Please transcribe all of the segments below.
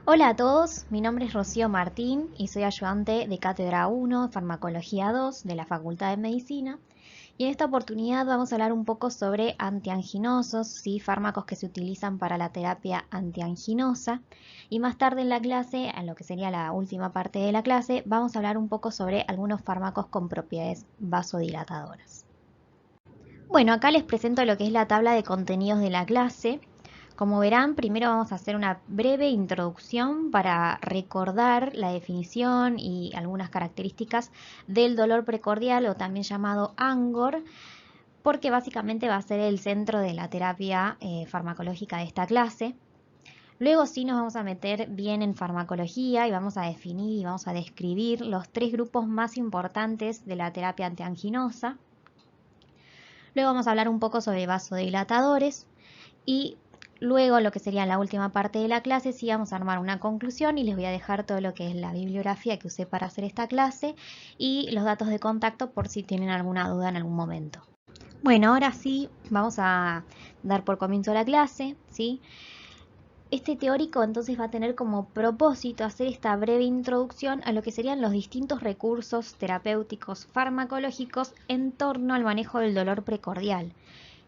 Hola a todos, mi nombre es Rocío Martín y soy ayudante de Cátedra 1, Farmacología 2 de la Facultad de Medicina. Y en esta oportunidad vamos a hablar un poco sobre antianginosos, ¿sí? Fármacos que se utilizan para la terapia antianginosa. Y más tarde en la clase, en lo que sería la última parte de la clase, vamos a hablar un poco sobre algunos fármacos con propiedades vasodilatadoras. Bueno, acá les presento lo que es la tabla de contenidos de la clase. Como verán, primero vamos a hacer una breve introducción para recordar la definición y algunas características del dolor precordial o también llamado ANGOR, porque básicamente va a ser el centro de la terapia farmacológica de esta clase. Luego sí nos vamos a meter bien en farmacología y vamos a definir y vamos a describir los tres grupos más importantes de la terapia antianginosa. Luego vamos a hablar un poco sobre vasodilatadores y luego lo que sería la última parte de la clase sí vamos a armar una conclusión y les voy a dejar todo lo que es la bibliografía que usé para hacer esta clase y los datos de contacto por si tienen alguna duda en algún momento. Bueno, ahora sí vamos a dar por comienzo la clase, ¿sí? Este teórico entonces va a tener como propósito hacer esta breve introducción a lo que serían los distintos recursos terapéuticos farmacológicos en torno al manejo del dolor precordial.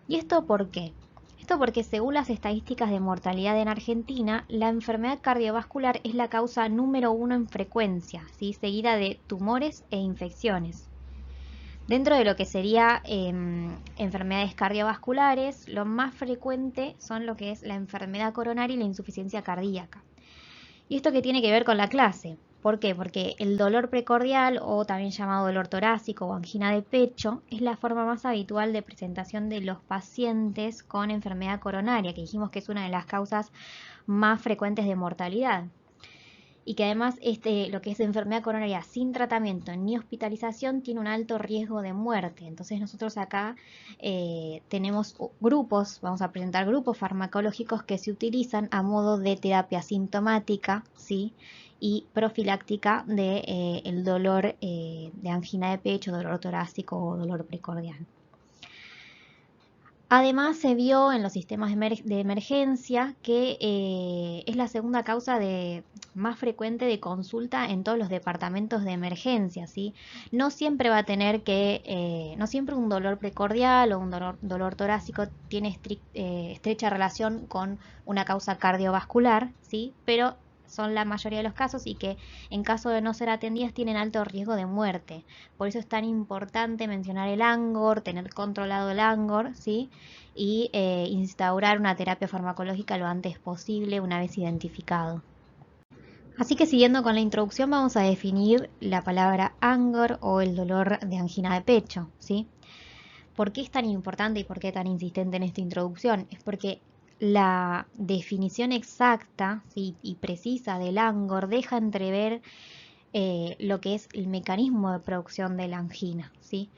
¿Y esto por qué? Esto porque según las estadísticas de mortalidad en Argentina, la enfermedad cardiovascular es la causa número 1 en frecuencia, ¿sí? Seguida de tumores e infecciones. Dentro de lo que sería enfermedades cardiovasculares, lo más frecuente son lo que es la enfermedad coronaria y la insuficiencia cardíaca. ¿Y esto qué tiene que ver con la clase? ¿Por qué? Porque el dolor precordial, o también llamado dolor torácico o angina de pecho, es la forma más habitual de presentación de los pacientes con enfermedad coronaria, que dijimos que es una de las causas más frecuentes de mortalidad. Y que además lo que es enfermedad coronaria sin tratamiento ni hospitalización tiene un alto riesgo de muerte. Entonces nosotros acá tenemos grupos, vamos a presentar grupos farmacológicos que se utilizan a modo de terapia sintomática, ¿sí? Y profiláctica de el dolor de angina de pecho, dolor torácico o dolor precordial. Además, se vio en los sistemas de emergencia que es la segunda causa más frecuente de consulta en todos los departamentos de emergencia, ¿sí? No siempre va a tener no siempre un dolor precordial o un dolor torácico tiene estrecha relación con una causa cardiovascular, ¿sí? Pero son la mayoría de los casos y que en caso de no ser atendidas tienen alto riesgo de muerte. Por eso es tan importante mencionar el ANGOR, tener controlado el ANGOR, ¿sí? Y instaurar una terapia farmacológica lo antes posible una vez identificado. Así que siguiendo con la introducción vamos a definir la palabra ANGOR o el dolor de angina de pecho, ¿sí? ¿Por qué es tan importante y por qué tan insistente en esta introducción? Es porque la definición exacta, ¿sí? Y precisa del ANGOR deja entrever lo que es el mecanismo de producción de la angina, ¿sí?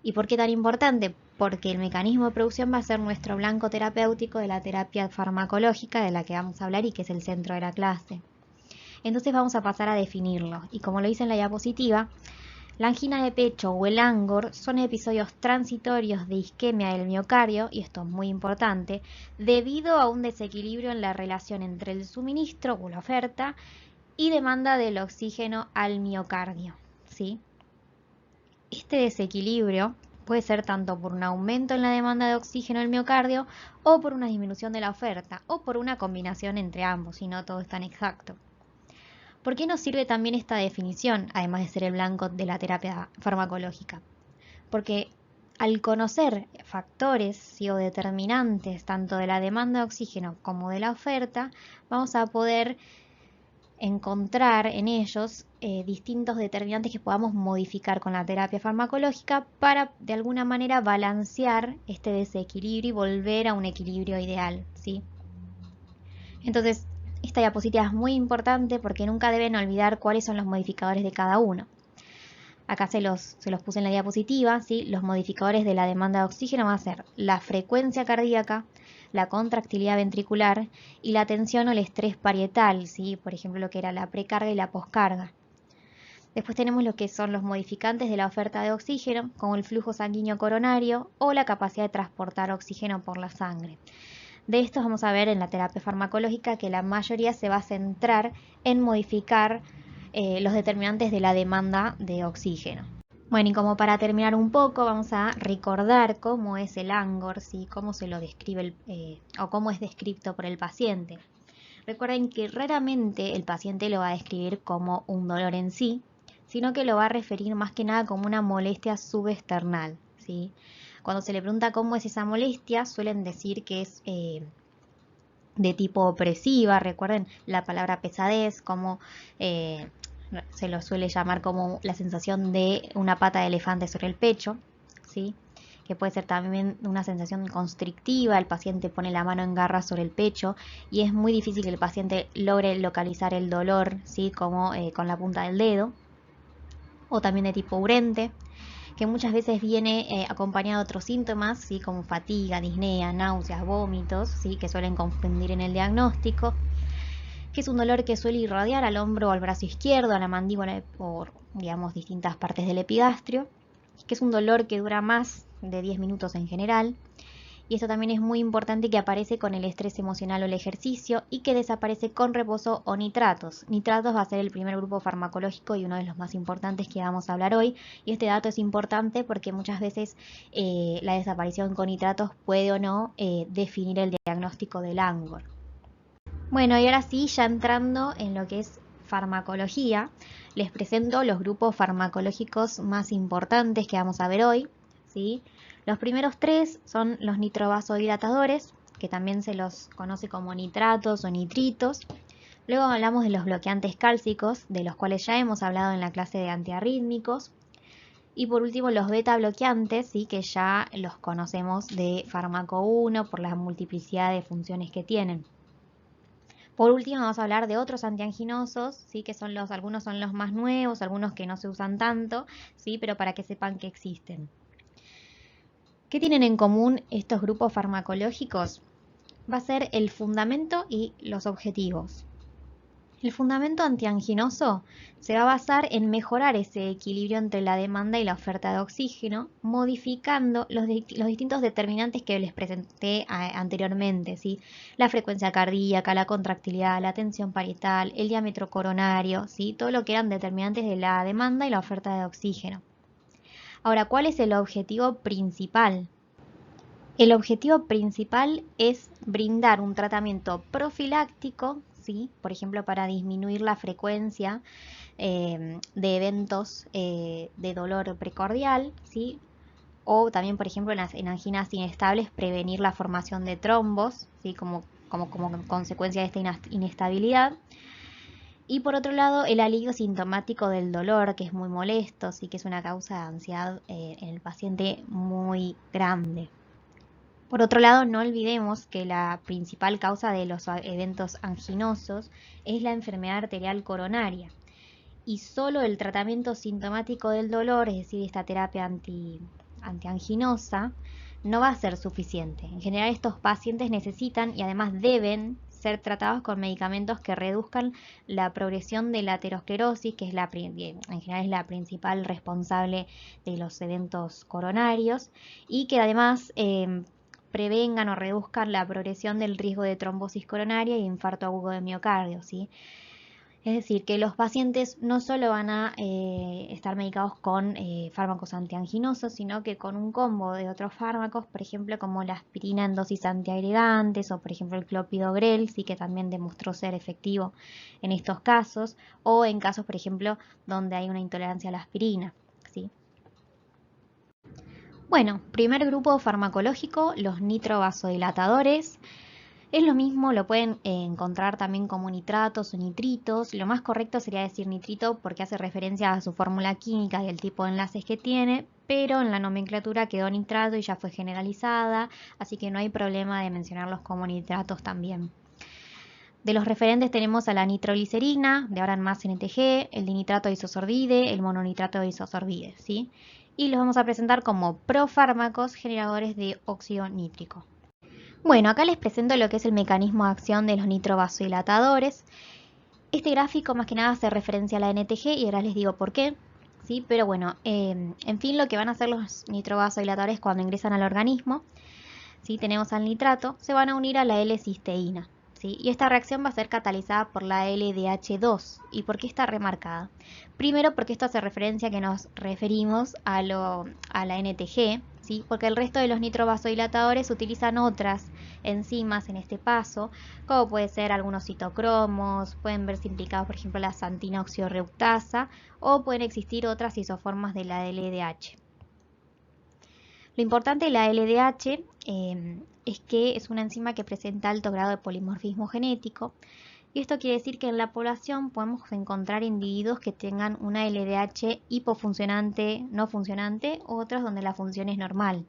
¿Y por qué tan importante? Porque el mecanismo de producción va a ser nuestro blanco terapéutico de la terapia farmacológica de la que vamos a hablar y que es el centro de la clase. Entonces vamos a pasar a definirlo. Y como lo hice en la diapositiva, la angina de pecho o el ANGOR son episodios transitorios de isquemia del miocardio, y esto es muy importante, debido a un desequilibrio en la relación entre el suministro o la oferta y demanda del oxígeno al miocardio, ¿sí? Este desequilibrio puede ser tanto por un aumento en la demanda de oxígeno del miocardio o por una disminución de la oferta o por una combinación entre ambos, si no todo es tan exacto. ¿Por qué nos sirve también esta definición, además de ser el blanco de la terapia farmacológica? Porque al conocer factores ¿sí? o determinantes tanto de la demanda de oxígeno como de la oferta, vamos a poder encontrar en ellos distintos determinantes que podamos modificar con la terapia farmacológica para de alguna manera balancear este desequilibrio y volver a un equilibrio ideal, ¿sí? Entonces, esta diapositiva es muy importante porque nunca deben olvidar cuáles son los modificadores de cada uno. Acá se los puse en la diapositiva, ¿sí? Los modificadores de la demanda de oxígeno van a ser la frecuencia cardíaca, la contractilidad ventricular y la tensión o el estrés parietal, ¿sí? Por ejemplo, lo que era la precarga y la poscarga. Después tenemos lo que son los modificantes de la oferta de oxígeno, como el flujo sanguíneo coronario o la capacidad de transportar oxígeno por la sangre. De estos vamos a ver en la terapia farmacológica que la mayoría se va a centrar en modificar los determinantes de la demanda de oxígeno. Bueno, y como para terminar un poco, vamos a recordar cómo es el ANGOR, ¿sí? Cómo se lo describe o cómo es descrito por el paciente. Recuerden que raramente el paciente lo va a describir como un dolor en sí, sino que lo va a referir más que nada como una molestia subesternal, ¿sí? Cuando se le pregunta cómo es esa molestia, suelen decir que es de tipo opresiva. Recuerden la palabra pesadez, como se lo suele llamar como la sensación de una pata de elefante sobre el pecho, ¿sí? Que puede ser también una sensación constrictiva, el paciente pone la mano en garra sobre el pecho y es muy difícil que el paciente logre localizar el dolor, ¿sí? Como con la punta del dedo. O también de tipo urente, que muchas veces viene acompañado de otros síntomas, ¿sí? Como fatiga, disnea, náuseas, vómitos, ¿sí? Que suelen confundir en el diagnóstico, que es un dolor que suele irradiar al hombro o al brazo izquierdo, a la mandíbula por, digamos, distintas partes del epigastrio, que es un dolor que dura más de 10 minutos en general. Y esto también es muy importante, que aparece con el estrés emocional o el ejercicio y que desaparece con reposo o nitratos. Nitratos va a ser el primer grupo farmacológico y uno de los más importantes que vamos a hablar hoy. Y este dato es importante porque muchas veces la desaparición con nitratos puede o no definir el diagnóstico del ANGOR. Bueno, y ahora sí, ya entrando en lo que es farmacología, les presento los grupos farmacológicos más importantes que vamos a ver hoy, ¿sí? Los primeros tres son los nitrovasodilatadores, que también se los conoce como nitratos o nitritos. Luego hablamos de los bloqueantes cálcicos, de los cuales ya hemos hablado en la clase de antiarrítmicos. Y por último los beta bloqueantes, ¿sí? Que ya los conocemos de fármaco 1 por la multiplicidad de funciones que tienen. Por último vamos a hablar de otros antianginosos, ¿sí? Que son algunos son los más nuevos, algunos que no se usan tanto, ¿sí? Pero para que sepan que existen. ¿Qué tienen en común estos grupos farmacológicos? Va a ser el fundamento y los objetivos. El fundamento antianginoso se va a basar en mejorar ese equilibrio entre la demanda y la oferta de oxígeno, modificando los distintos determinantes que les presenté anteriormente, ¿sí? La frecuencia cardíaca, la contractilidad, la tensión parietal, el diámetro coronario, ¿sí? Todo lo que eran determinantes de la demanda y la oferta de oxígeno. Ahora, ¿cuál es el objetivo principal? El objetivo principal es brindar un tratamiento profiláctico, ¿sí? Por ejemplo, para disminuir la frecuencia de eventos de dolor precordial, ¿sí? O también, por ejemplo, en anginas inestables, prevenir la formación de trombos, ¿sí? Como consecuencia de esta inestabilidad. Y por otro lado, el alivio sintomático del dolor, que es muy molesto, sí, que es una causa de ansiedad en el paciente muy grande. Por otro lado, no olvidemos que la principal causa de los eventos anginosos es la enfermedad arterial coronaria. Y solo el tratamiento sintomático del dolor, es decir, esta terapia antianginosa, no va a ser suficiente. En general, estos pacientes necesitan y además deben ser tratados con medicamentos que reduzcan la progresión de la aterosclerosis, que es en general es la principal responsable de los eventos coronarios, y que además prevengan o reduzcan la progresión del riesgo de trombosis coronaria y infarto agudo de miocardio, ¿sí? Es decir, que los pacientes no solo van a estar medicados con fármacos antianginosos, sino que con un combo de otros fármacos, por ejemplo, como la aspirina en dosis antiagregantes o, por ejemplo, el clopidogrel, sí, que también demostró ser efectivo en estos casos, o en casos, por ejemplo, donde hay una intolerancia a la aspirina, ¿sí? Bueno, primer grupo farmacológico, los nitrovasodilatadores. Es lo mismo, lo pueden encontrar también como nitratos o nitritos. Lo más correcto sería decir nitrito porque hace referencia a su fórmula química y el tipo de enlaces que tiene, pero en la nomenclatura quedó nitrato y ya fue generalizada, así que no hay problema de mencionarlos como nitratos también. De los referentes tenemos a la nitroglicerina, de ahora en más NTG, el dinitrato de isosorbide, el mononitrato de isosorbide, ¿sí? Y los vamos a presentar como profármacos generadores de óxido nítrico. Bueno, acá les presento lo que es el mecanismo de acción de los nitrovasodilatadores. Este gráfico más que nada hace referencia a la NTG y ahora les digo por qué, ¿sí? Pero bueno, en fin, lo que van a hacer los nitrovasodilatadores cuando ingresan al organismo ¿sí? Tenemos al nitrato, se van a unir a la L-cisteína, ¿sí? Y esta reacción va a ser catalizada por la LDH2. ¿Y por qué está remarcada? Primero porque esto hace referencia a que nos referimos a la NTG, ¿sí? Porque el resto de los nitrovasodilatadores utilizan otras enzimas en este paso, como puede ser algunos citocromos, pueden verse implicados por ejemplo la santina oxidorreductasa, o pueden existir otras isoformas de la LDH. Lo importante de la LDH es que es una enzima que presenta alto grado de polimorfismo genético, y esto quiere decir que en la población podemos encontrar individuos que tengan una LDH hipofuncionante, no funcionante, o otras donde la función es normal.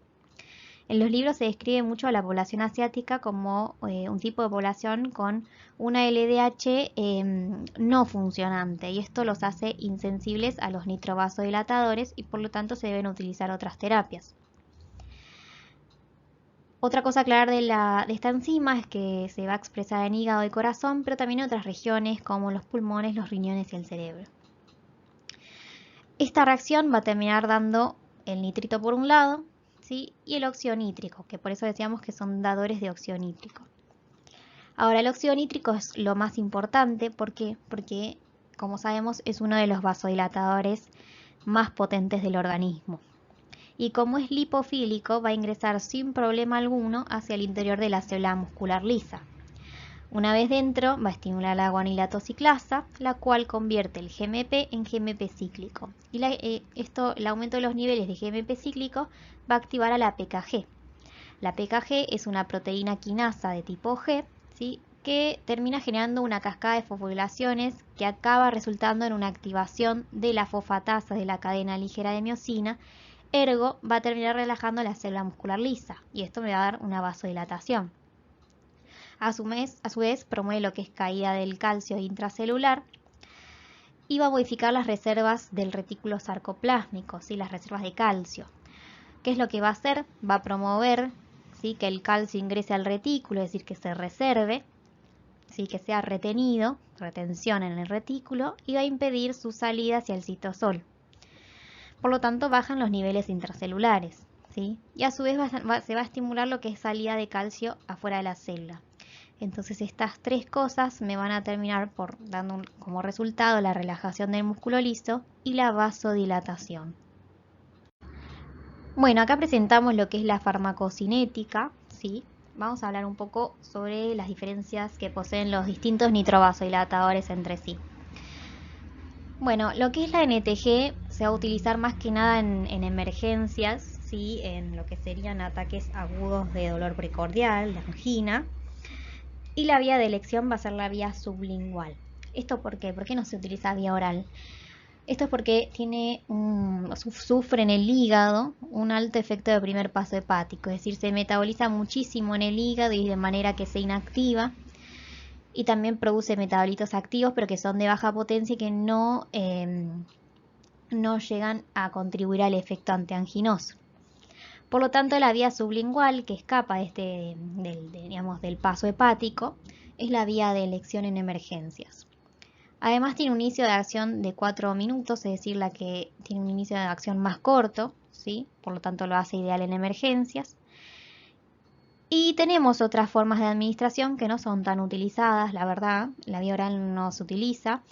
En los libros se describe mucho a la población asiática como un tipo de población con una LDH no funcionante, y esto los hace insensibles a los nitrovasodilatadores y por lo tanto se deben utilizar otras terapias. Otra cosa a aclarar de esta enzima es que se va a expresar en hígado y corazón, pero también en otras regiones como los pulmones, los riñones y el cerebro. Esta reacción va a terminar dando el nitrito por un lado, ¿sí? Y el óxido nítrico, que por eso decíamos que son dadores de óxido nítrico. Ahora, el óxido nítrico es lo más importante, ¿por qué? Porque, como sabemos, es uno de los vasodilatadores más potentes del organismo. Y como es lipofílico, va a ingresar sin problema alguno hacia el interior de la célula muscular lisa. Una vez dentro, va a estimular la guanilatociclasa, la cual convierte el GMP en GMP cíclico. Y el aumento de los niveles de GMP cíclico va a activar a la PKG. La PKG es una proteína quinasa de tipo G, ¿sí? Que termina generando una cascada de fosforilaciones que acaba resultando en una activación de la fosfatasa de la cadena ligera de miosina. Ergo, va a terminar relajando la célula muscular lisa, y esto me va a dar una vasodilatación. A su vez, promueve lo que es caída del calcio intracelular y va a modificar las reservas del retículo sarcoplásmico, ¿sí? Las reservas de calcio. ¿Qué es lo que va a hacer? Va a promover, ¿sí? Que el calcio ingrese al retículo, es decir, que se reserve, ¿sí? Que sea retenido, retención en el retículo, y va a impedir su salida hacia el citosol. Por lo tanto, bajan los niveles intracelulares, ¿sí? Y a su vez se va a estimular lo que es salida de calcio afuera de la célula. Entonces estas tres cosas me van a terminar por dando como resultado la relajación del músculo liso y la vasodilatación. Bueno, acá presentamos lo que es la farmacocinética, ¿sí? Vamos a hablar un poco sobre las diferencias que poseen los distintos nitrovasodilatadores entre sí. Bueno, lo que es la NTG se va a utilizar más que nada en emergencias, ¿sí? En lo que serían ataques agudos de dolor precordial, de angina. Y la vía de elección va a ser la vía sublingual. ¿Esto por qué? ¿Por qué no se utiliza vía oral? Esto es porque sufre en el hígado un alto efecto de primer paso hepático, es decir, se metaboliza muchísimo en el hígado y de manera que se inactiva, y también produce metabolitos activos pero que son de baja potencia y que no llegan a contribuir al efecto antianginoso. Por lo tanto, la vía sublingual, que escapa del paso hepático, es la vía de elección en emergencias. Además tiene un inicio de acción de 4 minutos, es decir, la que tiene un inicio de acción más corto, ¿sí? Por lo tanto lo hace ideal en emergencias. Y tenemos otras formas de administración que no son tan utilizadas, la verdad. La vía oral no se utiliza,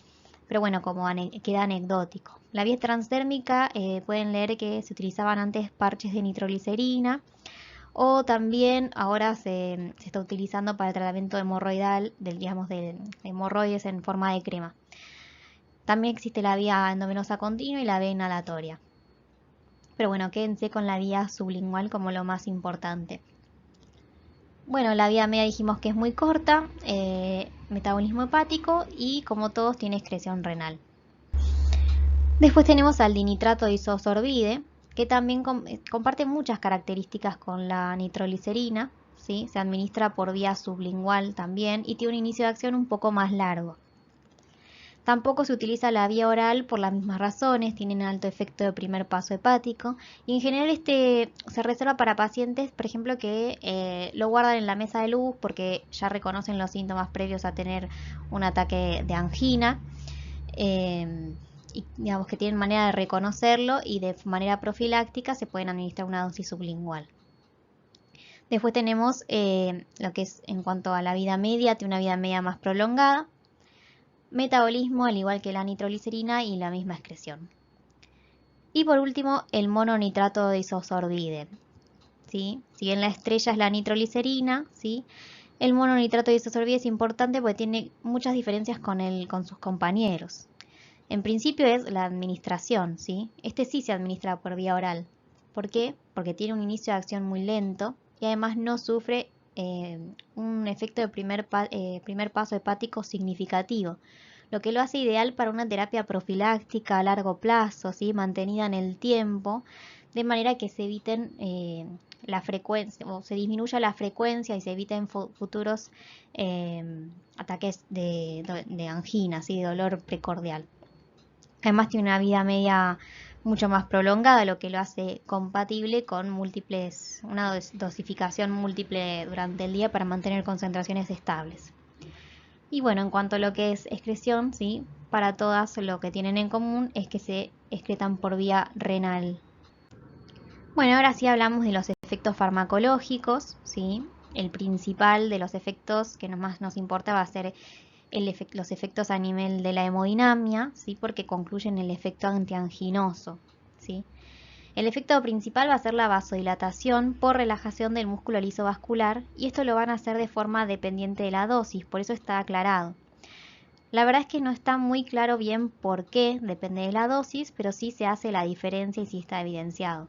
pero bueno, como queda anecdótico. La vía transdérmica, pueden leer que se utilizaban antes parches de nitroglicerina, o también ahora se está utilizando para el tratamiento hemorroidal, de hemorroides en forma de crema. También existe la vía endovenosa continua y la vía inhalatoria. Pero bueno, quédense con la vía sublingual como lo más importante. Bueno, la vía media dijimos que es muy corta, metabolismo hepático y como todos tiene excreción renal. Después tenemos al dinitrato de isosorbide, que también comparte muchas características con la nitroglicerina, ¿sí? Se administra por vía sublingual también y tiene un inicio de acción un poco más largo. Tampoco se utiliza la vía oral por las mismas razones, tienen alto efecto de primer paso hepático y en general se reserva para pacientes, por ejemplo, que lo guardan en la mesa de luz porque ya reconocen los síntomas previos a tener un ataque de angina. Y digamos que tienen manera de reconocerlo y de manera profiláctica se pueden administrar una dosis sublingual. Después tenemos lo que es en cuanto a la vida media, tiene una vida media más prolongada. Metabolismo, al igual que la nitroglicerina y la misma excreción. Y por último, el mononitrato de isosorbide. ¿Sí? Si bien la estrella es la nitroglicerina, ¿sí? El mononitrato de isosorbide es importante porque tiene muchas diferencias con sus compañeros. En principio es la administración, ¿sí? Este sí se administra por vía oral. ¿Por qué? Porque tiene un inicio de acción muy lento y además no sufre un efecto de primer paso hepático significativo, lo que lo hace ideal para una terapia profiláctica a largo plazo, ¿sí? Mantenida en el tiempo, de manera que se eviten la frecuencia, o se disminuya la frecuencia y se eviten futuros ataques de angina, ¿sí? De dolor precordial. Además tiene una vida media mucho más prolongada, lo que lo hace compatible con una dosificación múltiple durante el día para mantener concentraciones estables. Y bueno, en cuanto a lo que es excreción, ¿sí? Para todas lo que tienen en común es que se excretan por vía renal. Bueno, ahora sí hablamos de los efectos farmacológicos, ¿sí? El principal de los efectos que más nos importa va a ser los efectos a nivel de la hemodinamia, ¿sí? Porque concluyen el efecto antianginoso, ¿sí? El efecto principal va a ser la vasodilatación por relajación del músculo liso vascular y esto lo van a hacer de forma dependiente de la dosis, por eso está aclarado. La verdad es que no está muy claro bien por qué depende de la dosis, pero sí se hace la diferencia y sí está evidenciado.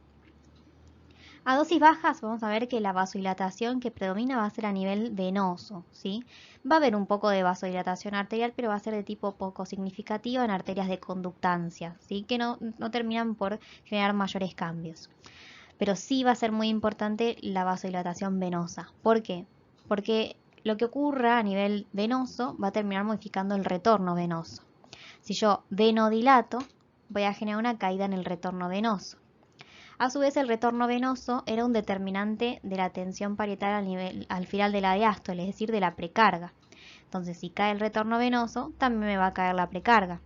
A dosis bajas vamos a ver que la vasodilatación que predomina va a ser a nivel venoso, ¿sí? Va a haber un poco de vasodilatación arterial, pero va a ser de tipo poco significativo en arterias de conductancia, ¿sí? Que no terminan por generar mayores cambios. Pero sí va a ser muy importante la vasodilatación venosa. ¿Por qué? Porque lo que ocurra a nivel venoso va a terminar modificando el retorno venoso. Si yo venodilato, voy a generar una caída en el retorno venoso. A su vez, el retorno venoso era un determinante de la tensión parietal al final de la diástole, es decir, de la precarga. Entonces, si cae el retorno venoso, también me va a caer la precarga.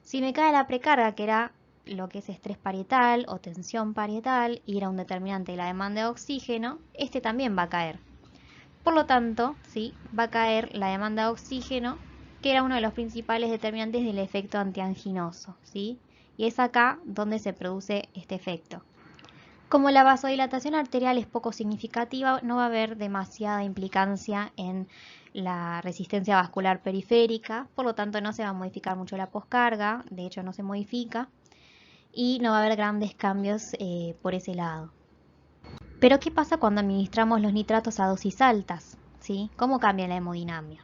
Si me cae la precarga, que era lo que es estrés parietal o tensión parietal, y era un determinante de la demanda de oxígeno, este también va a caer. Por lo tanto, ¿sí? Va a caer la demanda de oxígeno, que era uno de los principales determinantes del efecto antianginoso, ¿sí? Y es acá donde se produce este efecto. Como la vasodilatación arterial es poco significativa, no va a haber demasiada implicancia en la resistencia vascular periférica, por lo tanto no se va a modificar mucho la poscarga, de hecho no se modifica, y no va a haber grandes cambios por ese lado. Pero ¿qué pasa cuando administramos los nitratos a dosis altas? ¿Sí? ¿Cómo cambia la hemodinamia?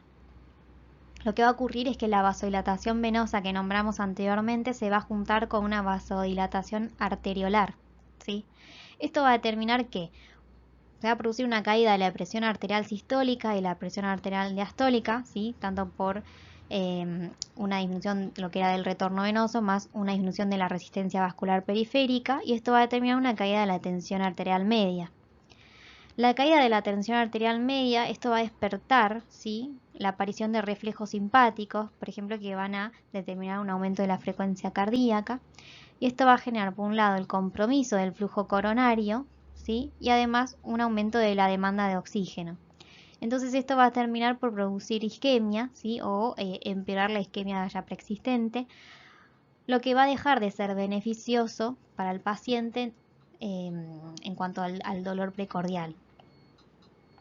Lo que va a ocurrir es que la vasodilatación venosa que nombramos anteriormente se va a juntar con una vasodilatación arteriolar, ¿sí? Esto va a determinar que se va a producir una caída de la presión arterial sistólica y la presión arterial diastólica, ¿sí? Tanto por una disminución de lo que era del retorno venoso más una disminución de la resistencia vascular periférica, y esto va a determinar una caída de la tensión arterial media. La caída de la tensión arterial media, esto va a despertar, ¿sí? La aparición de reflejos simpáticos, por ejemplo, que van a determinar un aumento de la frecuencia cardíaca, y esto va a generar, por un lado, el compromiso del flujo coronario, ¿sí? Y además un aumento de la demanda de oxígeno. Entonces esto va a terminar por producir isquemia, ¿sí? O empeorar la isquemia ya preexistente, lo que va a dejar de ser beneficioso para el paciente en cuanto al dolor precordial.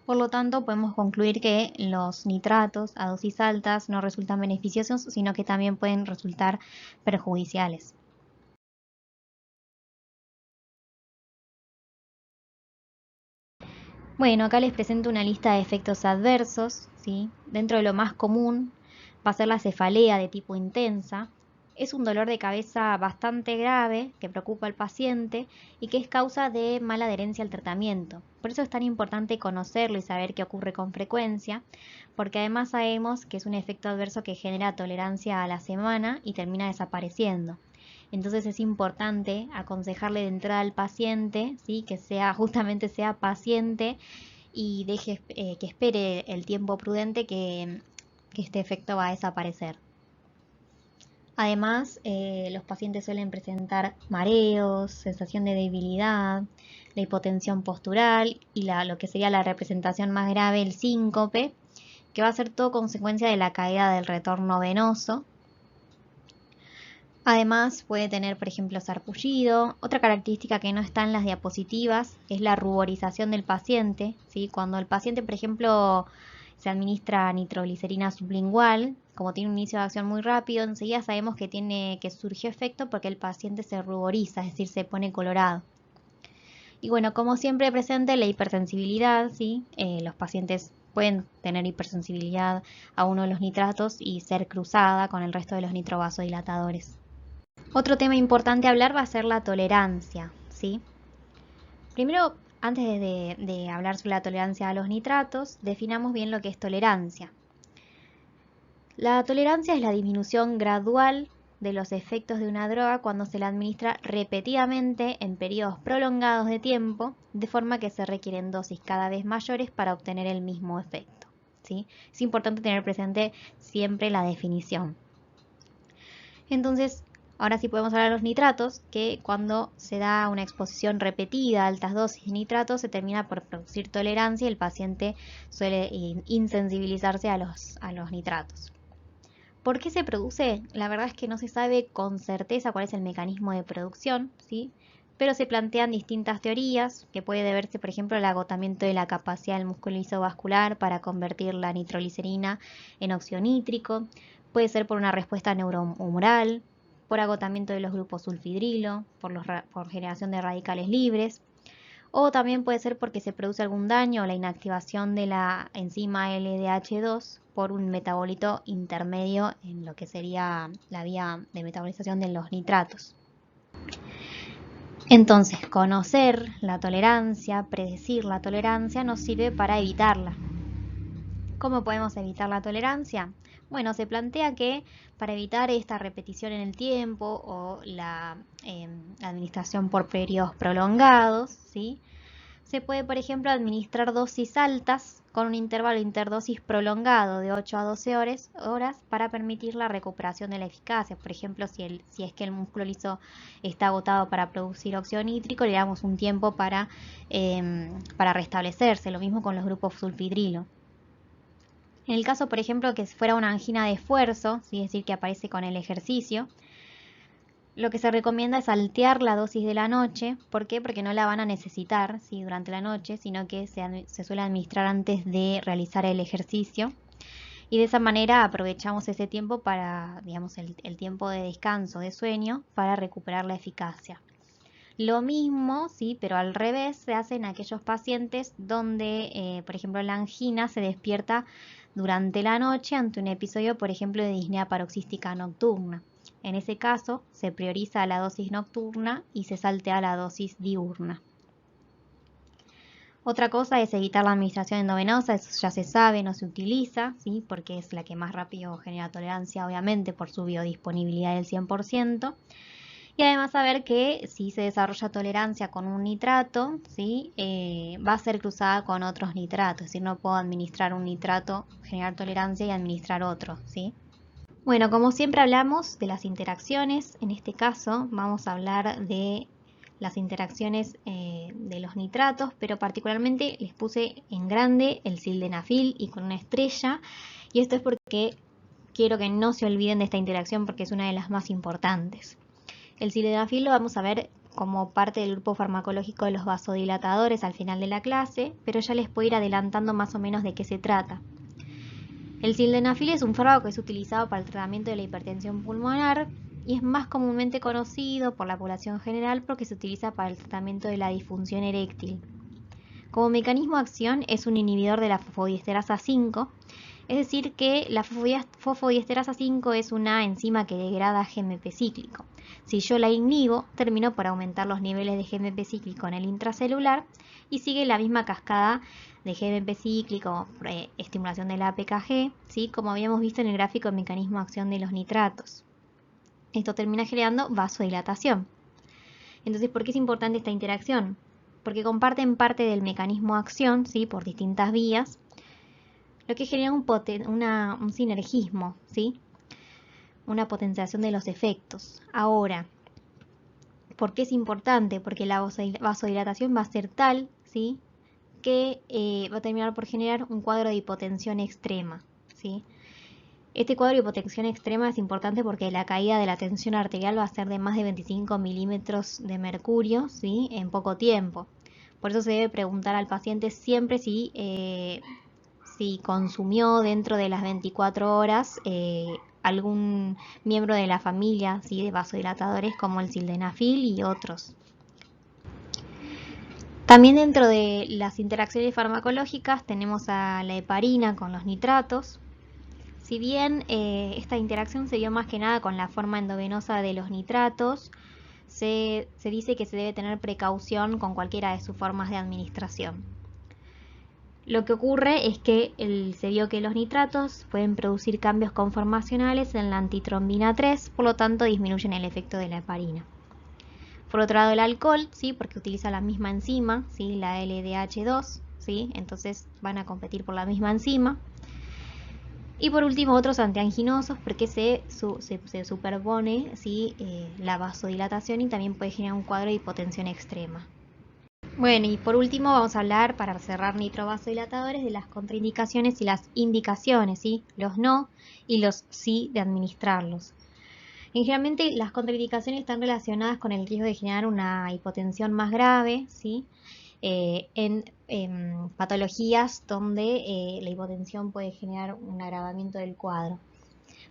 Por lo tanto, podemos concluir que los nitratos a dosis altas no resultan beneficiosos, sino que también pueden resultar perjudiciales. Bueno, acá les presento una lista de efectos adversos, ¿sí? Dentro de lo más común va a ser la cefalea de tipo intensa. Es un dolor de cabeza bastante grave que preocupa al paciente y que es causa de mala adherencia al tratamiento. Por eso es tan importante conocerlo y saber qué ocurre con frecuencia, porque además sabemos que es un efecto adverso que genera tolerancia a la semana y termina desapareciendo. Entonces es importante aconsejarle de entrada al paciente, ¿sí? Que justamente sea paciente y deje que espere el tiempo prudente que este efecto va a desaparecer. Además, los pacientes suelen presentar mareos, sensación de debilidad, la hipotensión postural y lo que sería la representación más grave, el síncope, que va a ser todo consecuencia de la caída del retorno venoso. Además puede tener, por ejemplo, sarpullido. Otra característica que no está en las diapositivas es la ruborización del paciente, ¿sí? Cuando el paciente, por ejemplo, se administra nitroglicerina sublingual, como tiene un inicio de acción muy rápido, enseguida sabemos que surgió efecto porque el paciente se ruboriza, es decir, se pone colorado. Y bueno, como siempre presente la hipersensibilidad, ¿sí? Los pacientes pueden tener hipersensibilidad a uno de los nitratos y ser cruzada con el resto de los nitrovasodilatadores. Otro tema importante a hablar va a ser la tolerancia, ¿sí? Primero, antes de hablar sobre la tolerancia a los nitratos, definamos bien lo que es tolerancia. La tolerancia es la disminución gradual de los efectos de una droga cuando se la administra repetidamente en periodos prolongados de tiempo, de forma que se requieren dosis cada vez mayores para obtener el mismo efecto, ¿sí? Es importante tener presente siempre la definición. Entonces, ahora sí podemos hablar de los nitratos, que cuando se da una exposición repetida a altas dosis de nitratos se termina por producir tolerancia y el paciente suele insensibilizarse a los nitratos. ¿Por qué se produce? La verdad es que no se sabe con certeza cuál es el mecanismo de producción, ¿sí? Pero se plantean distintas teorías, que puede deberse, por ejemplo, al agotamiento de la capacidad del músculo isovascular para convertir la nitroglicerina en óxido nítrico, puede ser por una respuesta neurohumoral, por agotamiento de los grupos sulfidrilo, por generación de radicales libres, o también puede ser porque se produce algún daño o la inactivación de la enzima LDH2 por un metabolito intermedio en lo que sería la vía de metabolización de los nitratos. Entonces, conocer la tolerancia, predecir la tolerancia, nos sirve para evitarla. ¿Cómo podemos evitar la tolerancia? Bueno, se plantea que para evitar esta repetición en el tiempo o la administración por periodos prolongados, ¿sí? Se puede, por ejemplo, administrar dosis altas con un intervalo interdosis prolongado de 8 a 12 horas para permitir la recuperación de la eficacia. Por ejemplo, si es que el músculo liso está agotado para producir óxido nítrico, le damos un tiempo para restablecerse. Lo mismo con los grupos sulfidrilo. En el caso, por ejemplo, que fuera una angina de esfuerzo, ¿sí? Es decir, que aparece con el ejercicio, lo que se recomienda es saltear la dosis de la noche. ¿Por qué? Porque no la van a necesitar, ¿sí? Durante la noche, sino que se suele administrar antes de realizar el ejercicio. Y de esa manera aprovechamos ese tiempo para, digamos, el tiempo de descanso, de sueño, para recuperar la eficacia. Lo mismo, sí, pero al revés, se hace en aquellos pacientes donde, por ejemplo, la angina se despierta durante la noche ante un episodio, por ejemplo, de disnea paroxística nocturna. En ese caso, se prioriza la dosis nocturna y se saltea la dosis diurna. Otra cosa es evitar la administración endovenosa, eso ya se sabe, no se utiliza, ¿sí? Porque es la que más rápido genera tolerancia, obviamente, por su biodisponibilidad del 100%. Y además saber que si se desarrolla tolerancia con un nitrato, ¿sí? Va a ser cruzada con otros nitratos, es decir, no puedo administrar un nitrato, generar tolerancia y administrar otro, ¿sí? Bueno, como siempre hablamos de las interacciones, en este caso vamos a hablar de las interacciones de los nitratos, pero particularmente les puse en grande el sildenafil y con una estrella, y esto es porque quiero que no se olviden de esta interacción porque es una de las más importantes. El sildenafil lo vamos a ver como parte del grupo farmacológico de los vasodilatadores al final de la clase, pero ya les puedo ir adelantando más o menos de qué se trata. El sildenafil es un fármaco que es utilizado para el tratamiento de la hipertensión pulmonar y es más comúnmente conocido por la población general porque se utiliza para el tratamiento de la disfunción eréctil. Como mecanismo de acción es un inhibidor de la fosfodiesterasa 5, es decir que la fosfodiesterasa 5 es una enzima que degrada GMP cíclico. Si yo la inhibo, termino por aumentar los niveles de GMP cíclico en el intracelular y sigue la misma cascada de GMP cíclico, estimulación de la APKG, ¿sí? Como habíamos visto en el gráfico de mecanismo de acción de los nitratos. Esto termina generando vasodilatación. Entonces, ¿por qué es importante esta interacción? Porque comparten parte del mecanismo de acción, ¿sí? Por distintas vías, lo que genera un sinergismo, ¿sí? una potenciación de los efectos. Ahora, ¿por qué es importante? Porque la vasodilatación va a ser tal, ¿sí?, que va a terminar por generar un cuadro de hipotensión extrema, ¿sí? Este cuadro de hipotensión extrema es importante porque la caída de la tensión arterial va a ser de más de 25 milímetros de mercurio, ¿sí?, en poco tiempo. Por eso se debe preguntar al paciente siempre si consumió dentro de las 24 horas algún miembro de la familia, ¿sí?, de vasodilatadores como el sildenafil y otros. También dentro de las interacciones farmacológicas tenemos a la heparina con los nitratos. Si bien esta interacción se dio más que nada con la forma endovenosa de los nitratos, se dice que se debe tener precaución con cualquiera de sus formas de administración. Lo que ocurre es que se vio que los nitratos pueden producir cambios conformacionales en la antitrombina 3, por lo tanto disminuyen el efecto de la heparina. Por otro lado, el alcohol, ¿sí?, porque utiliza la misma enzima, ¿sí?, la LDH2, ¿sí?, entonces van a competir por la misma enzima. Y por último, otros antianginosos, porque se superpone, ¿sí?, la vasodilatación y también puede generar un cuadro de hipotensión extrema. Bueno, y por último vamos a hablar, para cerrar nitrovasodilatadores, de las contraindicaciones y las indicaciones, ¿sí?, los no y los sí de administrarlos. Generalmente las contraindicaciones están relacionadas con el riesgo de generar una hipotensión más grave, ¿sí?, en patologías donde la hipotensión puede generar un agravamiento del cuadro.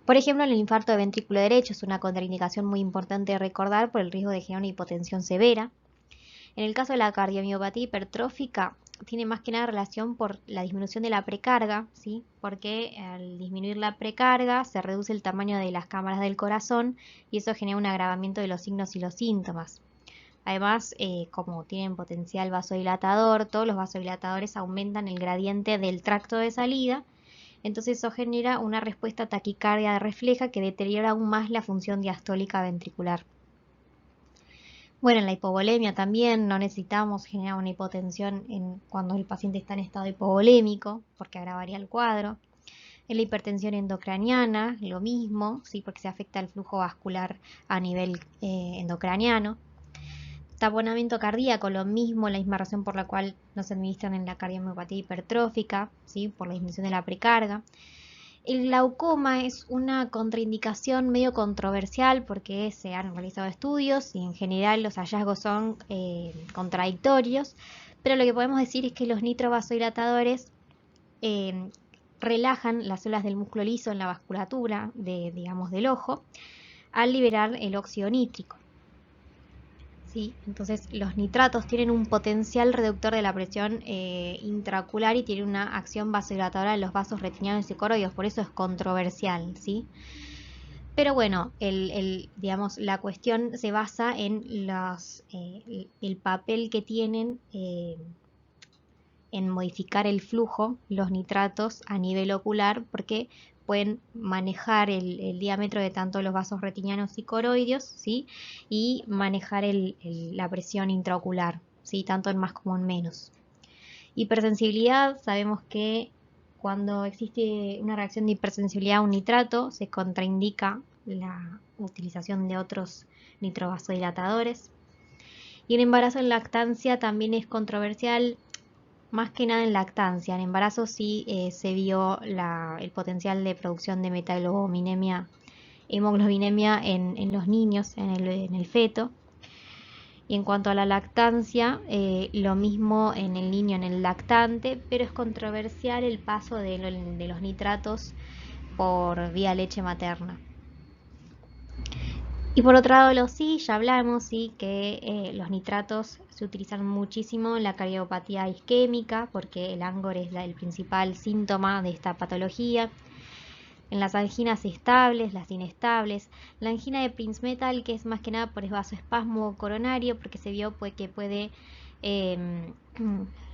Por ejemplo, el infarto de ventrículo derecho es una contraindicación muy importante de recordar por el riesgo de generar una hipotensión severa. En el caso de la cardiomiopatía hipertrófica, tiene más que nada relación por la disminución de la precarga, ¿sí?, porque al disminuir la precarga se reduce el tamaño de las cámaras del corazón y eso genera un agravamiento de los signos y los síntomas. Además, como tienen potencial vasodilatador, todos los vasodilatadores aumentan el gradiente del tracto de salida, entonces eso genera una respuesta taquicardia refleja que deteriora aún más la función diastólica ventricular. Bueno, en la hipovolemia también no necesitamos generar una hipotensión cuando el paciente está en estado hipovolémico, porque agravaría el cuadro. En la hipertensión endocraniana, lo mismo, ¿sí?, porque se afecta el flujo vascular a nivel endocraniano. Taponamiento cardíaco, lo mismo, la misma razón por la cual no se administran en la cardiomiopatía hipertrófica, ¿sí?, por la disminución de la precarga. El glaucoma es una contraindicación medio controversial porque se han realizado estudios y en general los hallazgos son contradictorios, pero lo que podemos decir es que los nitrovasodilatadores relajan las células del músculo liso en la vasculatura del ojo al liberar el óxido nítrico. ¿Sí? Entonces los nitratos tienen un potencial reductor de la presión intraocular y tienen una acción vasodilatadora en los vasos retinianos y coroides, por eso es controversial, ¿sí? Pero bueno, digamos, la cuestión se basa en el papel que tienen en modificar el flujo, los nitratos a nivel ocular, porque pueden manejar el diámetro de tanto los vasos retinianos y coroideos, ¿sí?, y manejar la presión intraocular, ¿sí?, tanto en más como en menos. Hipersensibilidad, sabemos que cuando existe una reacción de hipersensibilidad a un nitrato, se contraindica la utilización de otros nitrovasodilatadores. Y el embarazo en lactancia también es controversial, más que nada en lactancia. En embarazo sí se vio el potencial de producción de hemoglobinemia en los niños, en el feto. Y en cuanto a la lactancia, lo mismo en el niño, en el lactante, pero es controversial el paso de los nitratos por vía leche materna. Y por otro lado, los sí, ya hablamos, sí, que los nitratos se utilizan muchísimo en la cardiopatía isquémica, porque el Angor es el principal síntoma de esta patología. En las anginas estables, las inestables, la angina de Prinzmetal, que es más que nada por vasoespasmo coronario, porque se vio que puede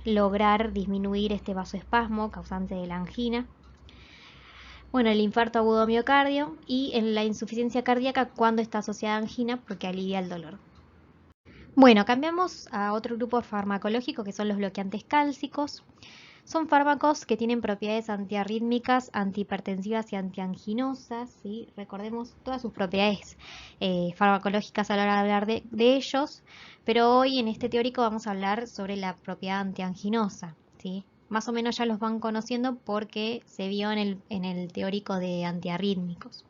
lograr disminuir este vasoespasmo causante de la angina. Bueno, el infarto agudo miocardio y en la insuficiencia cardíaca cuando está asociada a angina porque alivia el dolor. Bueno, cambiamos a otro grupo farmacológico que son los bloqueantes cálcicos. Son fármacos que tienen propiedades antiarrítmicas, antihipertensivas y antianginosas, ¿sí? Recordemos todas sus propiedades farmacológicas a la hora de hablar de ellos, pero hoy en este teórico vamos a hablar sobre la propiedad antianginosa, ¿sí? Más o menos ya los van conociendo porque se vio en el teórico de antiarrítmicos.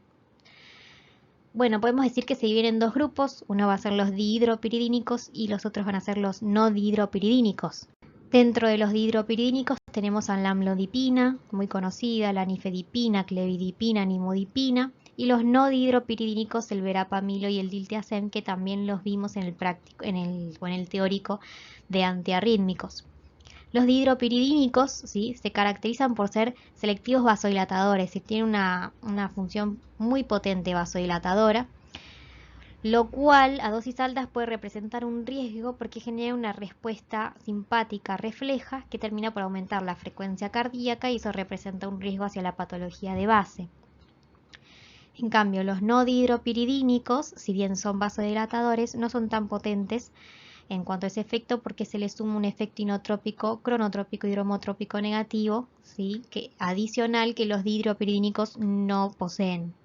Bueno, podemos decir que se dividen en dos grupos, uno va a ser los dihidropiridínicos y los otros van a ser los no dihidropiridínicos. Dentro de los dihidropiridínicos tenemos a la amlodipina, muy conocida, la nifedipina, clevidipina, nimodipina, y los no dihidropiridínicos, el verapamilo y el diltiazem, que también los vimos en el práctico, en el teórico de antiarrítmicos. Los dihidropiridínicos, ¿sí?, se caracterizan por ser selectivos vasodilatadores y tienen una función muy potente vasodilatadora, lo cual a dosis altas puede representar un riesgo porque genera una respuesta simpática refleja que termina por aumentar la frecuencia cardíaca y eso representa un riesgo hacia la patología de base. En cambio, los no dihidropiridínicos, si bien son vasodilatadores, no son tan potentes en cuanto a ese efecto porque se le suma un efecto inotrópico, cronotrópico y dromotrópico negativo, ¿sí?, que adicional que los dihidropiridínicos no poseen.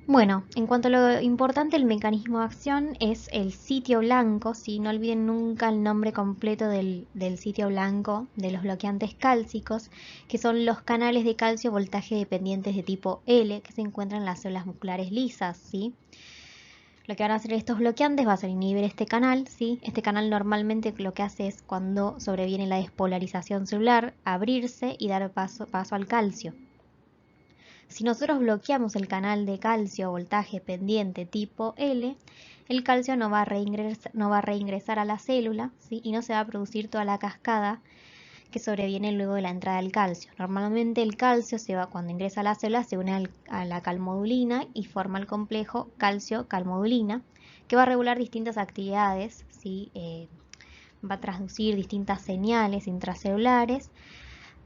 Bueno, en cuanto a lo importante, el mecanismo de acción es el sitio blanco, ¿sí? No olviden nunca el nombre completo del sitio blanco de los bloqueantes cálcicos, que son los canales de calcio voltaje dependientes de tipo L que se encuentran en las células musculares lisas, ¿sí? Lo que van a hacer estos bloqueantes va a ser inhibir este canal, ¿sí? Este canal normalmente lo que hace es, cuando sobreviene la despolarización celular, abrirse y dar paso al calcio. Si nosotros bloqueamos el canal de calcio voltaje pendiente tipo L, el calcio no va a reingresar a la célula, ¿sí?, y no se va a producir toda la cascada que sobreviene luego de la entrada del calcio. Normalmente el calcio cuando ingresa a la célula se une a la calmodulina y forma el complejo calcio-calmodulina, que va a regular distintas actividades, ¿sí? Va a transducir distintas señales intracelulares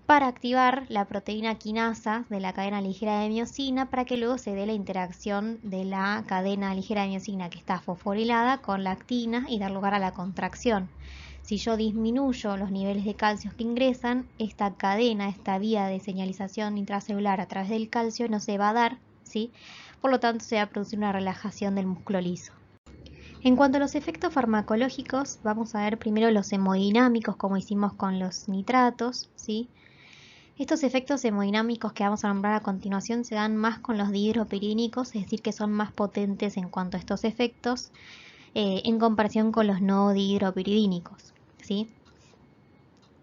para activar la proteína quinasa de la cadena ligera de miosina para que luego se dé la interacción de la cadena ligera de miosina que está fosforilada con la actina y dar lugar a la contracción. Si yo disminuyo los niveles de calcio que ingresan, esta cadena, esta vía de señalización intracelular a través del calcio no se va a dar, ¿sí? Por lo tanto se va a producir una relajación del músculo liso. En cuanto a los efectos farmacológicos, vamos a ver primero los hemodinámicos, como hicimos con los nitratos, ¿sí? Estos efectos hemodinámicos que vamos a nombrar a continuación se dan más con los dihidropiridínicos, es decir, que son más potentes en cuanto a estos efectos en comparación con los no dihidropiridínicos, ¿sí?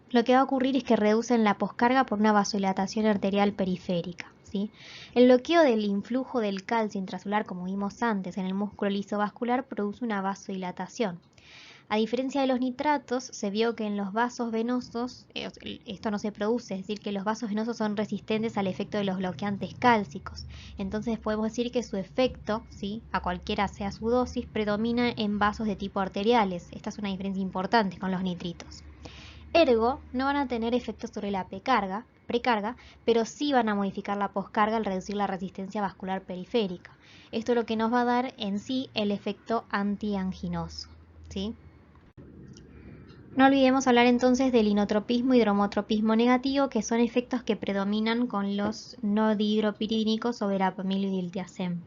Lo que va a ocurrir es que reducen la poscarga por una vasodilatación arterial periférica, ¿sí? El bloqueo del influjo del calcio intracelular, como vimos antes, en el músculo liso vascular produce una vasodilatación. A diferencia de los nitratos, se vio que en los vasos venosos esto no se produce, es decir, que los vasos venosos son resistentes al efecto de los bloqueantes cálcicos. Entonces podemos decir que su efecto, ¿sí?, a cualquiera sea su dosis, predomina en vasos de tipo arteriales. Esta es una diferencia importante con los nitritos. Ergo, no van a tener efectos sobre la precarga, pero sí van a modificar la poscarga al reducir la resistencia vascular periférica. Esto es lo que nos va a dar en sí el efecto antianginoso, ¿sí? No olvidemos hablar entonces del inotropismo y dromotropismo negativo, que son efectos que predominan con los no dihidropiridínicos o verapamilo y diltiazem.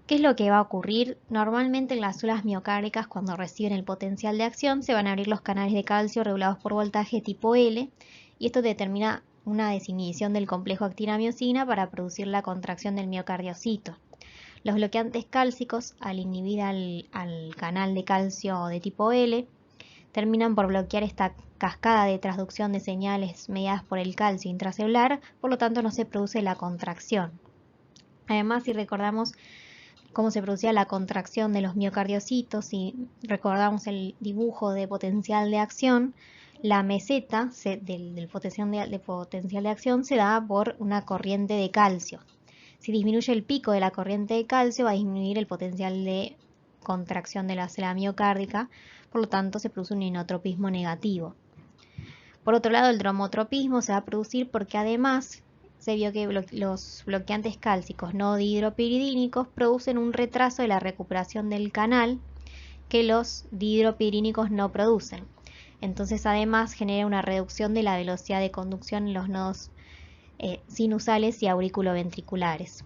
¿Qué es lo que va a ocurrir? Normalmente en las células miocárdicas, cuando reciben el potencial de acción, se van a abrir los canales de calcio regulados por voltaje tipo L, y esto determina una desinhibición del complejo actina-miosina para producir la contracción del miocardiocito. Los bloqueantes cálcicos, al inhibir al canal de calcio de tipo L, terminan por bloquear esta cascada de transducción de señales mediadas por el calcio intracelular, por lo tanto no se produce la contracción. Además, si recordamos cómo se producía la contracción de los miocardiocitos y recordamos el dibujo de potencial de acción, la meseta del potencial de acción se da por una corriente de calcio. Si disminuye el pico de la corriente de calcio, va a disminuir el potencial de contracción de la célula miocárdica, por lo tanto se produce un inotropismo negativo. Por otro lado, el dromotropismo se va a producir porque además se vio que los bloqueantes cálcicos no dihidropiridínicos producen un retraso de la recuperación del canal que los dihidropiridínicos no producen. Entonces además genera una reducción de la velocidad de conducción en los nodos sinusales y auriculoventriculares.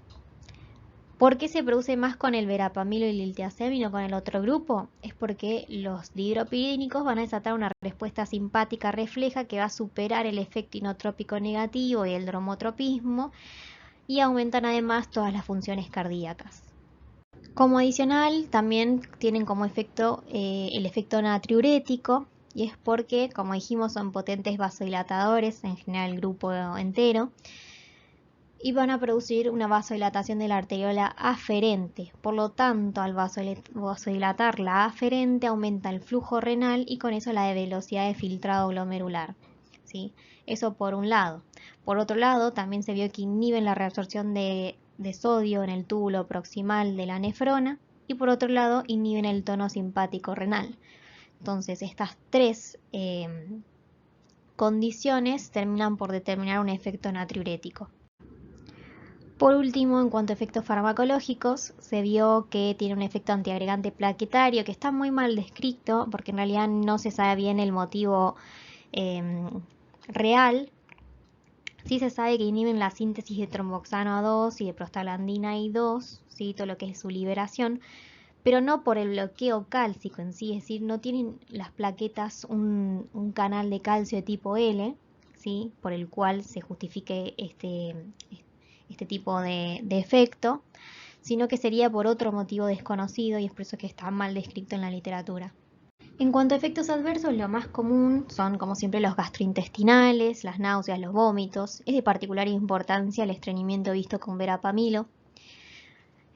¿Por qué se produce más con el verapamilo y el diltiazem y no con el otro grupo? Es porque los dihidropiridínicos van a desatar una respuesta simpática refleja que va a superar el efecto inotrópico negativo y el dromotropismo y aumentan además todas las funciones cardíacas. Como adicional, también tienen como efecto el efecto natriurético, y es porque, como dijimos, son potentes vasodilatadores, en general el grupo entero, y van a producir una vasodilatación de la arteriola aferente. Por lo tanto, al vasodilatar la aferente aumenta el flujo renal y con eso la velocidad de filtrado glomerular, ¿sí? Eso por un lado. Por otro lado, también se vio que inhiben la reabsorción de sodio en el túbulo proximal de la nefrona y por otro lado inhiben el tono simpático renal. Entonces, estas tres condiciones terminan por determinar un efecto natriurético. Por último, en cuanto a efectos farmacológicos, se vio que tiene un efecto antiagregante plaquetario que está muy mal descrito porque en realidad no se sabe bien el motivo real. Sí se sabe que inhiben la síntesis de tromboxano 2 y de prostaglandina I2, ¿sí? Todo lo que es su liberación, pero no por el bloqueo cálcico en sí, es decir, no tienen las plaquetas un canal de calcio de tipo L, ¿sí? Por el cual se justifique este tipo de efecto, sino que sería por otro motivo desconocido y es por eso que está mal descrito en la literatura. En cuanto a efectos adversos, lo más común son, como siempre, los gastrointestinales, las náuseas, los vómitos. Es de particular importancia el estreñimiento visto con verapamilo.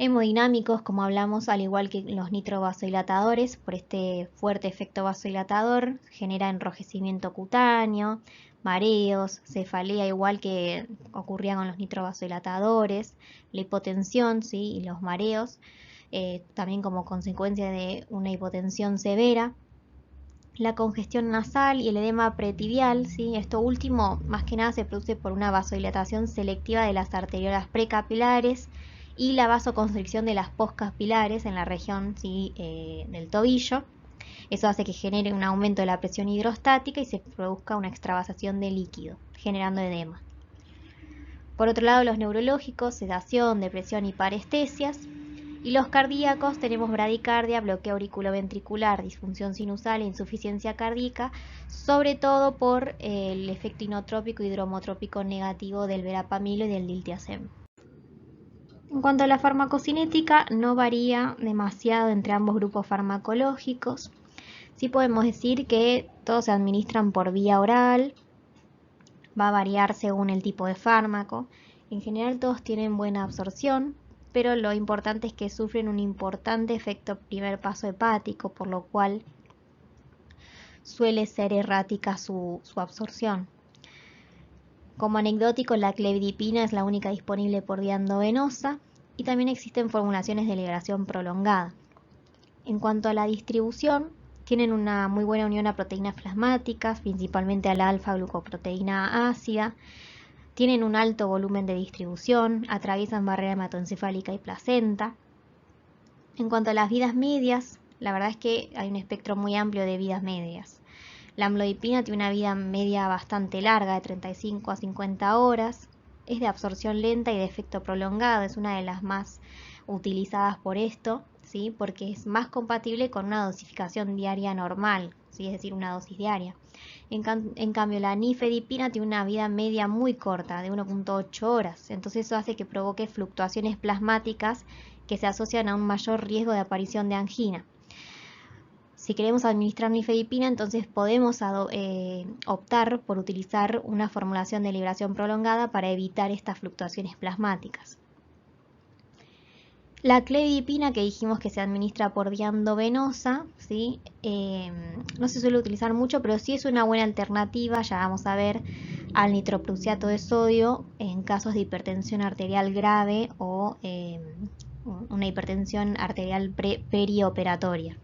Hemodinámicos, como hablamos, al igual que los nitrovasodilatadores, por este fuerte efecto vasodilatador, genera enrojecimiento cutáneo, mareos, cefalea, igual que ocurría con los nitrovasodilatadores, la hipotensión, ¿sí? Y los mareos, también como consecuencia de una hipotensión severa. La congestión nasal y el edema pretibial, ¿sí? Esto último más que nada se produce por una vasodilatación selectiva de las arteriolas precapilares y la vasoconstricción de las poscapilares en la región, ¿sí? Del tobillo. Eso hace que genere un aumento de la presión hidrostática y se produzca una extravasación de líquido, generando edema. Por otro lado, los neurológicos, sedación, depresión y parestesias. Y los cardíacos tenemos bradicardia, bloqueo auriculoventricular, disfunción sinusal e insuficiencia cardíaca, sobre todo por el efecto inotrópico y dromotrópico negativo del verapamilo y del diltiazem. En cuanto a la farmacocinética, no varía demasiado entre ambos grupos farmacológicos. Sí podemos decir que todos se administran por vía oral, va a variar según el tipo de fármaco. En general todos tienen buena absorción, pero lo importante es que sufren un importante efecto primer paso hepático, por lo cual suele ser errática su absorción. Como anecdótico, la clevidipina es la única disponible por vía endovenosa y también existen formulaciones de liberación prolongada. En cuanto a la distribución, tienen una muy buena unión a proteínas plasmáticas, principalmente a la alfa-glucoproteína ácida. Tienen un alto volumen de distribución, atraviesan barrera hematoencefálica y placenta. En cuanto a las vidas medias, la verdad es que hay un espectro muy amplio de vidas medias. La amlodipina tiene una vida media bastante larga, de 35 a 50 horas. Es de absorción lenta y de efecto prolongado, es una de las más utilizadas por esto, ¿sí? Porque es más compatible con una dosificación diaria normal, ¿sí? Es decir, una dosis diaria. En cambio, la nifedipina tiene una vida media muy corta, de 1.8 horas. Entonces eso hace que provoque fluctuaciones plasmáticas que se asocian a un mayor riesgo de aparición de angina. Si queremos administrar nifedipina, entonces podemos optar por utilizar una formulación de liberación prolongada para evitar estas fluctuaciones plasmáticas. La clevidipina, que dijimos que se administra por vía endovenosa, ¿sí? No se suele utilizar mucho, pero sí es una buena alternativa, ya vamos a ver, al nitroprusiato de sodio en casos de hipertensión arterial grave o una hipertensión arterial perioperatoria.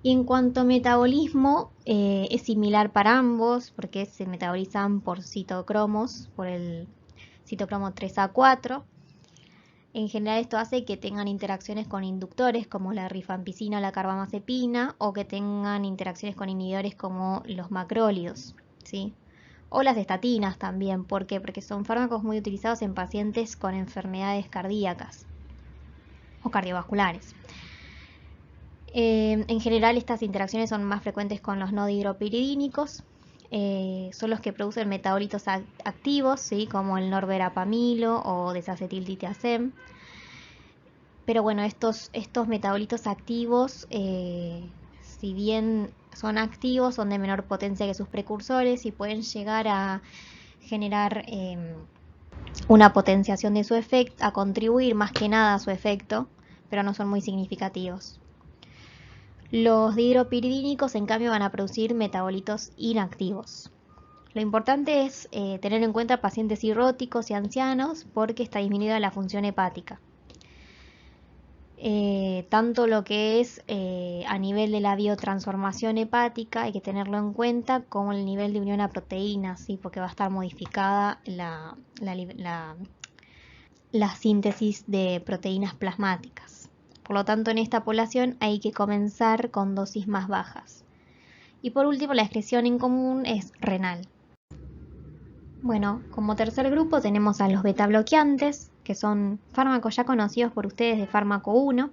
Y en cuanto a metabolismo, es similar para ambos porque se metabolizan por citocromos, por el citocromo 3A4. En general esto hace que tengan interacciones con inductores como la rifampicina o la carbamazepina, o que tengan interacciones con inhibidores como los macrólidos, ¿sí? O las estatinas también. ¿Por qué? Porque son fármacos muy utilizados en pacientes con enfermedades cardíacas o cardiovasculares. En general estas interacciones son más frecuentes con los no dihidropiridínicos. Son los que producen metabolitos activos, ¿sí? Como el norverapamilo o desacetiltiazem. Pero bueno, estos metabolitos activos, si bien son activos, son de menor potencia que sus precursores y pueden llegar a generar una potenciación de su efecto, a contribuir más que nada a su efecto, pero no son muy significativos. Los dihidropiridínicos, en cambio, van a producir metabolitos inactivos. Lo importante es tener en cuenta pacientes cirróticos y ancianos porque está disminuida la función hepática. Tanto lo que es a nivel de la biotransformación hepática, hay que tenerlo en cuenta, como el nivel de unión a proteínas, ¿sí? Porque va a estar modificada la síntesis de proteínas plasmáticas. Por lo tanto, en esta población hay que comenzar con dosis más bajas. Y por último, la excreción en común es renal. Bueno, como tercer grupo tenemos a los beta bloqueantes, que son fármacos ya conocidos por ustedes de fármaco 1,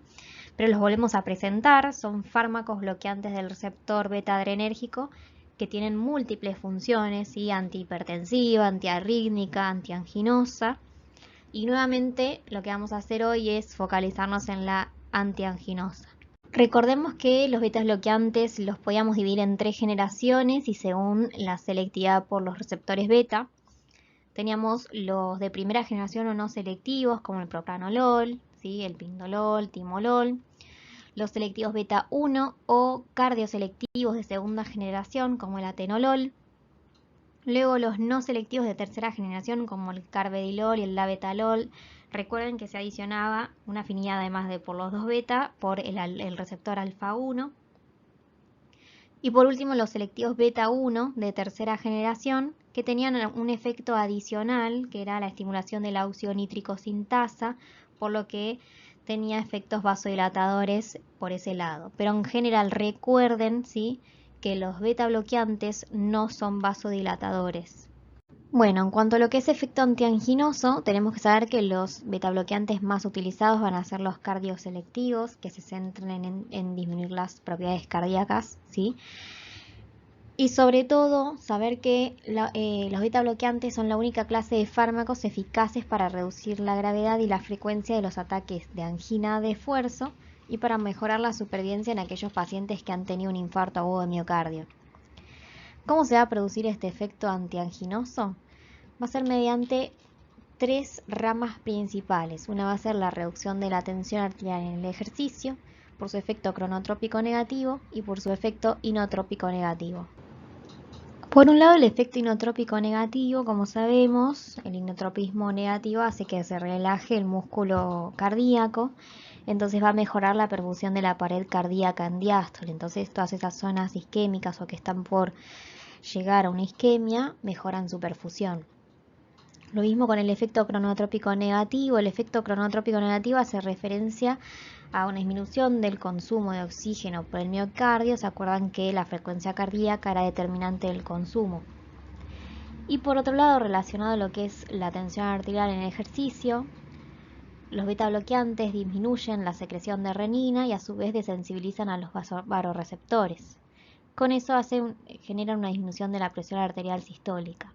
pero los volvemos a presentar. Son fármacos bloqueantes del receptor beta adrenérgico que tienen múltiples funciones, ¿sí? Antihipertensiva, antiarrítmica, antianginosa. Y nuevamente lo que vamos a hacer hoy es focalizarnos en la antianginosa. Recordemos que los beta bloqueantes los podíamos dividir en 3 generaciones y según la selectividad por los receptores beta. Teníamos los de primera generación o no selectivos, como el propranolol, ¿sí? El pindolol, timolol. Los selectivos beta 1 o cardioselectivos de segunda generación, como el atenolol. Luego los no selectivos de tercera generación, como el carvedilol y el labetalol. Recuerden que se adicionaba una afinidad además de por los dos beta por el receptor alfa 1. Y por último los selectivos beta 1 de tercera generación, que tenían un efecto adicional, que era la estimulación de la auxionítrico sintasa, por lo que tenía efectos vasodilatadores por ese lado. Pero en general recuerden, ¿sí?, que los beta bloqueantes no son vasodilatadores. Bueno, en cuanto a lo que es efecto antianginoso, tenemos que saber que los beta bloqueantes más utilizados van a ser los cardioselectivos, que se centren en disminuir las propiedades cardíacas, ¿sí? Y sobre todo, saber que los beta bloqueantes son la única clase de fármacos eficaces para reducir la gravedad y la frecuencia de los ataques de angina de esfuerzo y para mejorar la supervivencia en aquellos pacientes que han tenido un infarto agudo de miocardio. ¿Cómo se va a producir este efecto antianginoso? Va a ser mediante 3 ramas principales. Una va a ser la reducción de la tensión arterial en el ejercicio, por su efecto cronotrópico negativo y por su efecto inotrópico negativo. Por un lado, el efecto inotrópico negativo, como sabemos, el inotropismo negativo hace que se relaje el músculo cardíaco, entonces va a mejorar la perfusión de la pared cardíaca en diástole. Entonces todas esas zonas isquémicas o que están por llegar a una isquemia mejoran su perfusión. Lo mismo con el efecto cronotrópico negativo. El efecto cronotrópico negativo hace referencia a una disminución del consumo de oxígeno por el miocardio. Se acuerdan que la frecuencia cardíaca era determinante del consumo. Y por otro lado, relacionado a lo que es la tensión arterial en el ejercicio, los beta bloqueantes disminuyen la secreción de renina y a su vez desensibilizan a los vasoreceptores. Con eso generan una disminución de la presión arterial sistólica.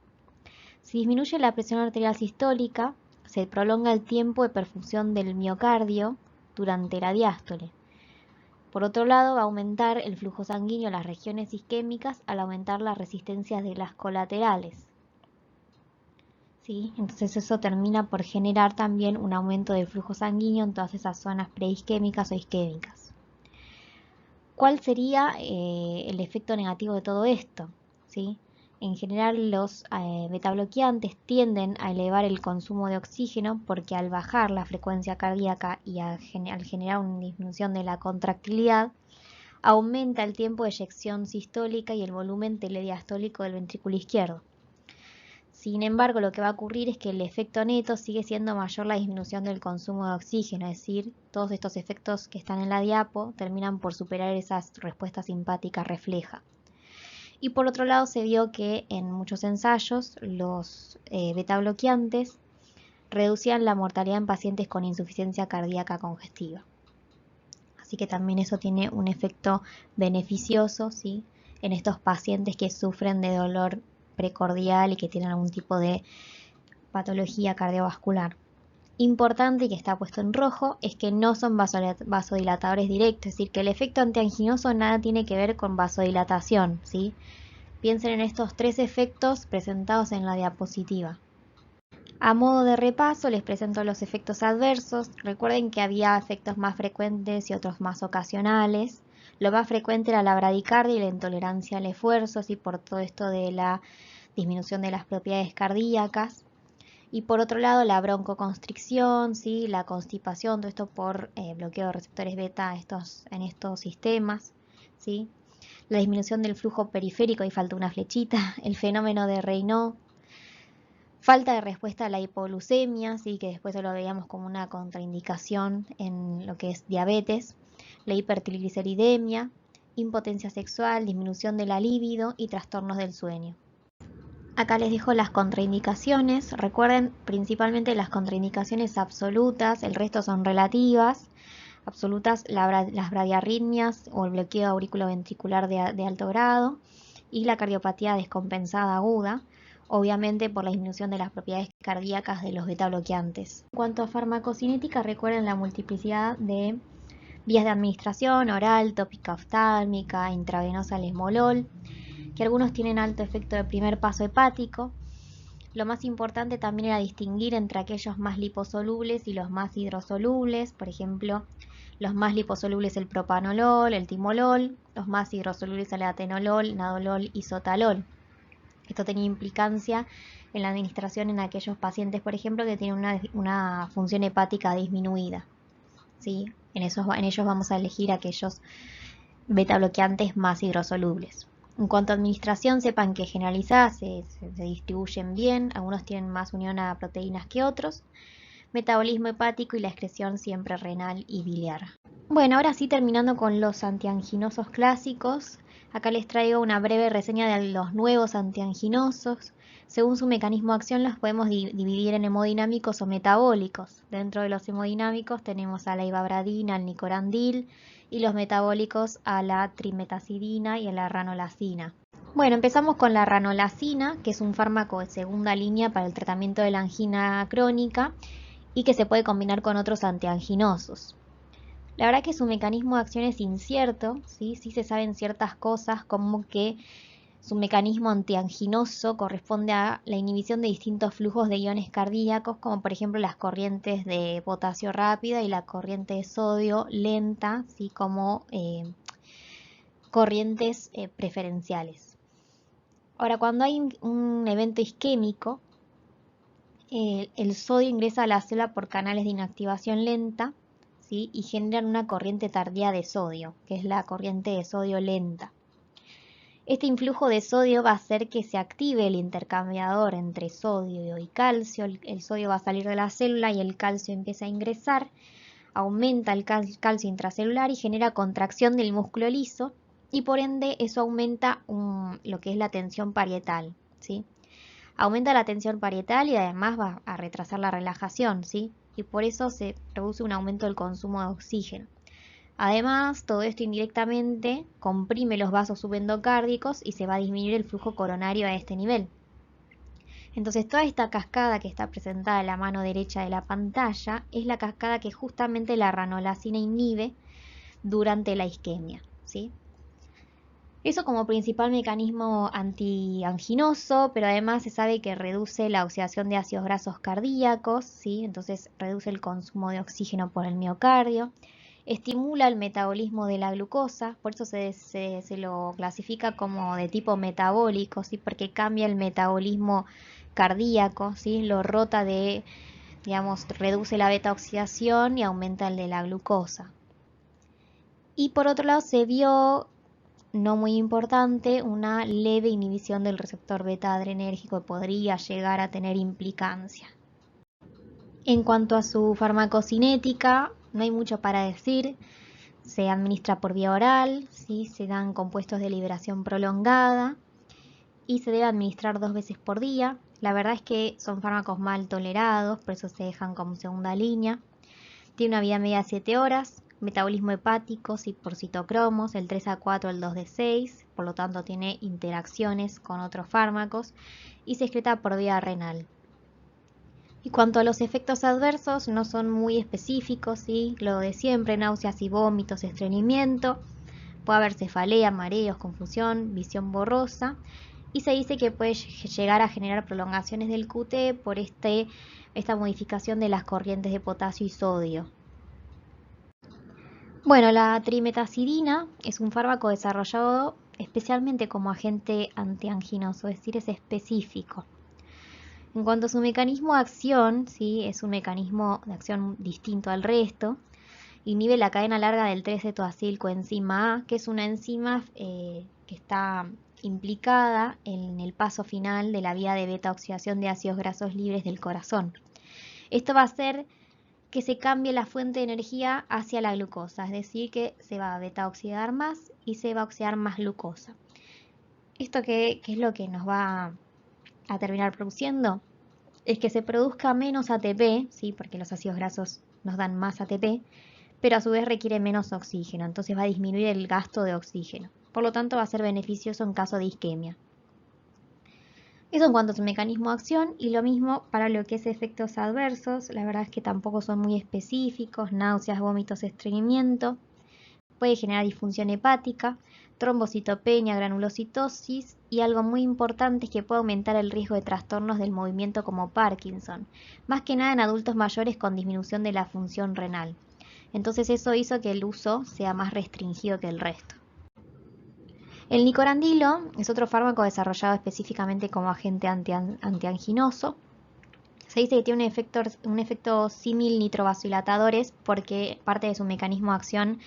Si disminuye la presión arterial sistólica, se prolonga el tiempo de perfusión del miocardio durante la diástole. Por otro lado, va a aumentar el flujo sanguíneo a las regiones isquémicas al aumentar las resistencias de las colaterales. ¿Sí? Entonces eso termina por generar también un aumento del flujo sanguíneo en todas esas zonas preisquémicas o isquémicas. ¿Cuál sería el efecto negativo de todo esto? ¿Sí? En general los beta bloqueantes tienden a elevar el consumo de oxígeno porque al bajar la frecuencia cardíaca y al generar una disminución de la contractilidad, aumenta el tiempo de eyección sistólica y el volumen telediastólico del ventrículo izquierdo. Sin embargo, lo que va a ocurrir es que el efecto neto sigue siendo mayor la disminución del consumo de oxígeno, es decir, todos estos efectos que están en la diapo terminan por superar esas respuestas simpáticas refleja. Y por otro lado se vio que en muchos ensayos los beta bloqueantes reducían la mortalidad en pacientes con insuficiencia cardíaca congestiva. Así que también eso tiene un efecto beneficioso, ¿sí?, en estos pacientes que sufren de dolor precordial y que tienen algún tipo de patología cardiovascular. Importante y que está puesto en rojo es que no son vasodilatadores directos, es decir, que el efecto antianginoso nada tiene que ver con vasodilatación, ¿sí? Piensen en estos 3 efectos presentados en la diapositiva. A modo de repaso les presento los efectos adversos. Recuerden que había efectos más frecuentes y otros más ocasionales. Lo más frecuente era la bradicardia y la intolerancia al esfuerzo, y por todo esto de la disminución de las propiedades cardíacas. Y por otro lado la broncoconstricción, ¿sí?, la constipación, todo esto por bloqueo de receptores beta en estos sistemas, ¿sí?, la disminución del flujo periférico, y falta una flechita, el fenómeno de Raynaud, falta de respuesta a la hipoglucemia, ¿sí?, que después lo veíamos como una contraindicación en lo que es diabetes, la hipertrigliceridemia, impotencia sexual, disminución de la libido y trastornos del sueño. Acá les dejo las contraindicaciones. Recuerden principalmente las contraindicaciones absolutas, el resto son relativas. Absolutas, las bradiarritmias o el bloqueo auriculoventricular de alto grado y la cardiopatía descompensada aguda, obviamente por la disminución de las propiedades cardíacas de los beta bloqueantes. En cuanto a farmacocinética, recuerden la multiplicidad de vías de administración: oral, tópica oftálmica, intravenosa al esmolol, que algunos tienen alto efecto de primer paso hepático. Lo más importante también era distinguir entre aquellos más liposolubles y los más hidrosolubles. Por ejemplo, los más liposolubles el propanolol, el timolol, los más hidrosolubles el atenolol, nadolol y sotalol. Esto tenía implicancia en la administración en aquellos pacientes, por ejemplo, que tienen una función hepática disminuida, ¿sí? En ellos vamos a elegir aquellos beta bloqueantes más hidrosolubles. En cuanto a administración, sepan que generalizadas se distribuyen bien, algunos tienen más unión a proteínas que otros, metabolismo hepático y la excreción siempre renal y biliar. Bueno, ahora sí, terminando con los antianginosos clásicos, acá les traigo una breve reseña de los nuevos antianginosos. Según su mecanismo de acción los podemos dividir en hemodinámicos o metabólicos. Dentro de los hemodinámicos tenemos a la ivabradina, al nicorandil, y los metabólicos a la trimetacidina y a la ranolacina. Bueno, empezamos con la ranolacina, que es un fármaco de segunda línea para el tratamiento de la angina crónica y que se puede combinar con otros antianginosos. La verdad que su mecanismo de acción es incierto, ¿sí? Sí se saben ciertas cosas, como que su mecanismo antianginoso corresponde a la inhibición de distintos flujos de iones cardíacos, como por ejemplo las corrientes de potasio rápida y la corriente de sodio lenta, ¿sí?, como corrientes preferenciales. Ahora, cuando hay un evento isquémico, el sodio ingresa a la célula por canales de inactivación lenta, ¿sí?, y generan una corriente tardía de sodio, que es la corriente de sodio lenta. Este influjo de sodio va a hacer que se active el intercambiador entre sodio y calcio. El sodio va a salir de la célula y el calcio empieza a ingresar, aumenta el calcio intracelular y genera contracción del músculo liso, y por ende eso aumenta lo que es la tensión parietal, ¿sí? Aumenta la tensión parietal y además va a retrasar la relajación, ¿sí? Y por eso se produce un aumento del consumo de oxígeno. Además, todo esto indirectamente comprime los vasos subendocárdicos y se va a disminuir el flujo coronario a este nivel. Entonces, toda esta cascada que está presentada en la mano derecha de la pantalla es la cascada que justamente la ranolacina inhibe durante la isquemia, ¿sí? Eso como principal mecanismo antianginoso, pero además se sabe que reduce la oxidación de ácidos grasos cardíacos, ¿sí? Entonces reduce el consumo de oxígeno por el miocardio. Estimula el metabolismo de la glucosa, por eso se lo clasifica como de tipo metabólico, ¿sí?, porque cambia el metabolismo cardíaco, ¿sí?, lo rota reduce la beta oxidación y aumenta el de la glucosa. Y por otro lado se vio no muy importante, una leve inhibición del receptor beta adrenérgico que podría llegar a tener implicancia. En cuanto a su farmacocinética, no hay mucho para decir. Se administra por vía oral, ¿sí? Se dan compuestos de liberación prolongada y se debe administrar 2 veces por día. La verdad es que son fármacos mal tolerados, por eso se dejan como segunda línea. Tiene una vida media de 7 horas, metabolismo hepático por citocromos, el 3A4, el 2D6, por lo tanto tiene interacciones con otros fármacos y se excreta por vía renal. Y cuanto a los efectos adversos, no son muy específicos, ¿sí? Lo de siempre, náuseas y vómitos, estreñimiento, puede haber cefalea, mareos, confusión, visión borrosa, y se dice que puede llegar a generar prolongaciones del QT por esta modificación de las corrientes de potasio y sodio. Bueno, la trimetazidina es un fármaco desarrollado especialmente como agente antianginoso, es decir, es específico. En cuanto a su mecanismo de acción, ¿sí? Es un mecanismo de acción distinto al resto. Inhibe la cadena larga del 3-cetoacilcoenzima A, que es una enzima que está implicada en el paso final de la vía de beta-oxidación de ácidos grasos libres del corazón. Esto va a hacer que se cambie la fuente de energía hacia la glucosa, es decir, que se va a beta-oxidar más y se va a oxidar más glucosa. ¿Esto qué es lo que nos va a terminar produciendo? Es que se produzca menos ATP, ¿sí? Porque los ácidos grasos nos dan más ATP, pero a su vez requiere menos oxígeno, entonces va a disminuir el gasto de oxígeno. Por lo tanto, va a ser beneficioso en caso de isquemia. Eso en cuanto a su mecanismo de acción, y lo mismo para lo que es efectos adversos. La verdad es que tampoco son muy específicos: náuseas, vómitos, estreñimiento. Puede generar disfunción hepática, trombocitopenia, granulocitosis, y algo muy importante es que puede aumentar el riesgo de trastornos del movimiento como Parkinson, más que nada en adultos mayores con disminución de la función renal. Entonces eso hizo que el uso sea más restringido que el resto. El nicorandilo es otro fármaco desarrollado específicamente como agente antianginoso. Se dice que tiene un efecto símil nitrovasodilatadores porque parte de su mecanismo de acción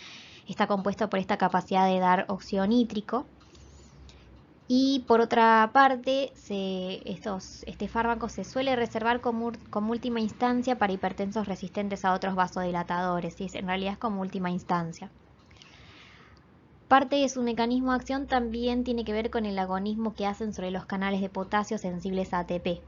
está compuesto por esta capacidad de dar óxido nítrico. Y por otra parte, este fármaco se suele reservar como última instancia para hipertensos resistentes a otros vasodilatadores, ¿sí? En realidad es como última instancia. Parte de su mecanismo de acción también tiene que ver con el agonismo que hacen sobre los canales de potasio sensibles a ATP.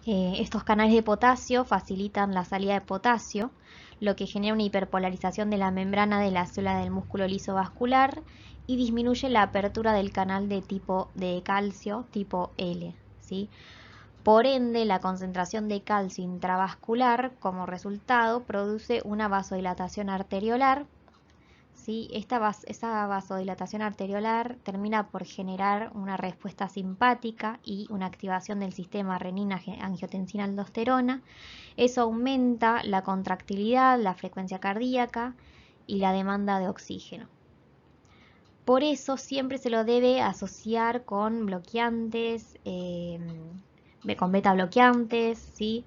Estos canales de potasio facilitan la salida de potasio, lo que genera una hiperpolarización de la membrana de la célula del músculo liso vascular y disminuye la apertura del canal de calcio tipo L, ¿sí? Por ende, la concentración de calcio intravascular como resultado produce una vasodilatación arteriolar. ¿Sí? Esa vasodilatación arteriolar termina por generar una respuesta simpática y una activación del sistema renina-angiotensina-aldosterona. Eso aumenta la contractilidad, la frecuencia cardíaca y la demanda de oxígeno. Por eso siempre se lo debe asociar con bloqueantes, con beta bloqueantes, ¿sí?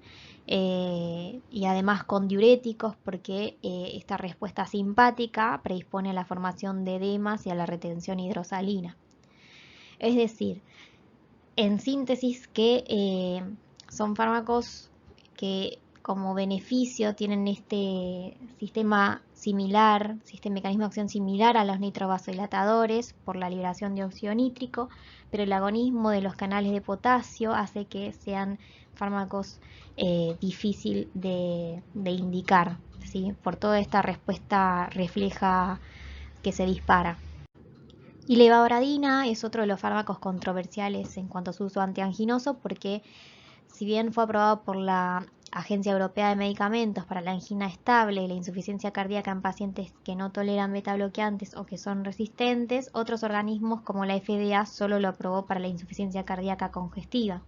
Y además con diuréticos, porque esta respuesta simpática predispone a la formación de edemas y a la retención hidrosalina. Es decir, en síntesis, que son fármacos que como beneficio tienen este mecanismo de acción similar a los nitrovasodilatadores por la liberación de óxido nítrico, pero el agonismo de los canales de potasio hace que sean fármacos difícil de indicar, ¿sí? Por toda esta respuesta refleja que se dispara. Y la ivabradina es otro de los fármacos controversiales en cuanto a su uso antianginoso, porque si bien fue aprobado por la Agencia Europea de Medicamentos para la angina estable y la insuficiencia cardíaca en pacientes que no toleran beta-bloqueantes o que son resistentes, otros organismos como la FDA solo lo aprobó para la insuficiencia cardíaca congestiva.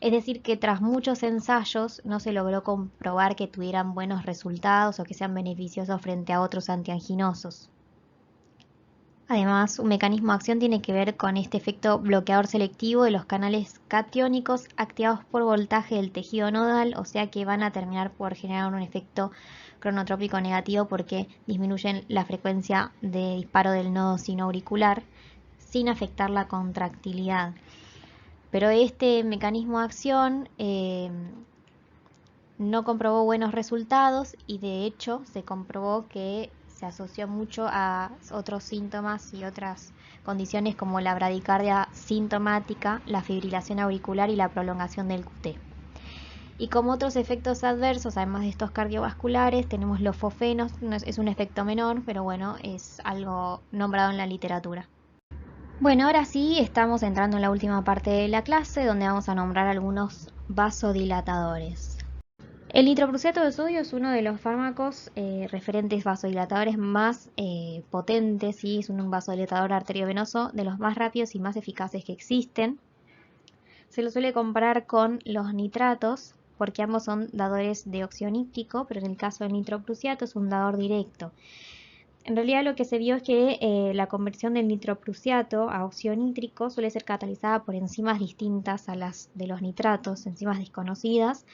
Es decir, que tras muchos ensayos no se logró comprobar que tuvieran buenos resultados o que sean beneficiosos frente a otros antianginosos. Además, un mecanismo de acción tiene que ver con este efecto bloqueador selectivo de los canales catiónicos activados por voltaje del tejido nodal, o sea que van a terminar por generar un efecto cronotrópico negativo porque disminuyen la frecuencia de disparo del nodo sinoauricular sin afectar la contractilidad. Pero este mecanismo de acción no comprobó buenos resultados y de hecho se comprobó que se asoció mucho a otros síntomas y otras condiciones como la bradicardia sintomática, la fibrilación auricular y la prolongación del QT. Y como otros efectos adversos, además de estos cardiovasculares, tenemos los fosfenos, es un efecto menor, pero bueno, es algo nombrado en la literatura. Bueno, ahora sí, estamos entrando en la última parte de la clase, donde vamos a nombrar algunos vasodilatadores. El nitroprusiato de sodio es uno de los fármacos referentes vasodilatadores más potentes, ¿sí? Es un vasodilatador arteriovenoso de los más rápidos y más eficaces que existen. Se lo suele comparar con los nitratos porque ambos son dadores de óxido nítrico, pero en el caso del nitroprusiato es un dador directo. En realidad lo que se vio es que la conversión del nitroprusiato a óxido nítrico suele ser catalizada por enzimas distintas a las de los nitratos, enzimas desconocidas,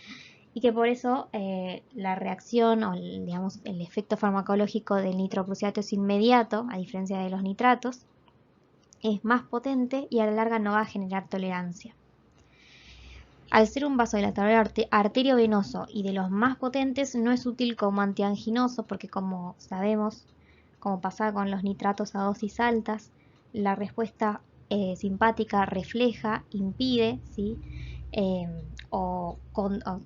y que por eso la reacción o digamos, el efecto farmacológico del nitroprusiato es inmediato, a diferencia de los nitratos, es más potente y a la larga no va a generar tolerancia. Al ser un vasodilatador arteriovenoso y de los más potentes, no es útil como antianginoso porque, como sabemos, como pasaba con los nitratos a dosis altas, la respuesta simpática refleja, impide, ¿sí? O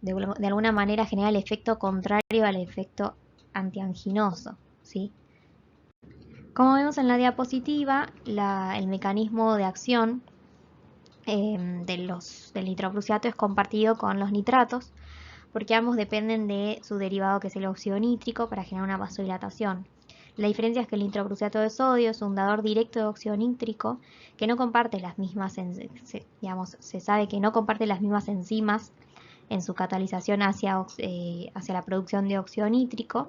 de alguna manera genera el efecto contrario al efecto antianginoso, ¿sí? Como vemos en la diapositiva, el mecanismo de acción del nitroprusiato es compartido con los nitratos, porque ambos dependen de su derivado, que es el óxido nítrico, para generar una vasodilatación. La diferencia es que el nitroprusiato de sodio es un dador directo de óxido nítrico que no comparte las mismas, se sabe que no comparte las mismas enzimas en su catalización hacia la producción de óxido nítrico,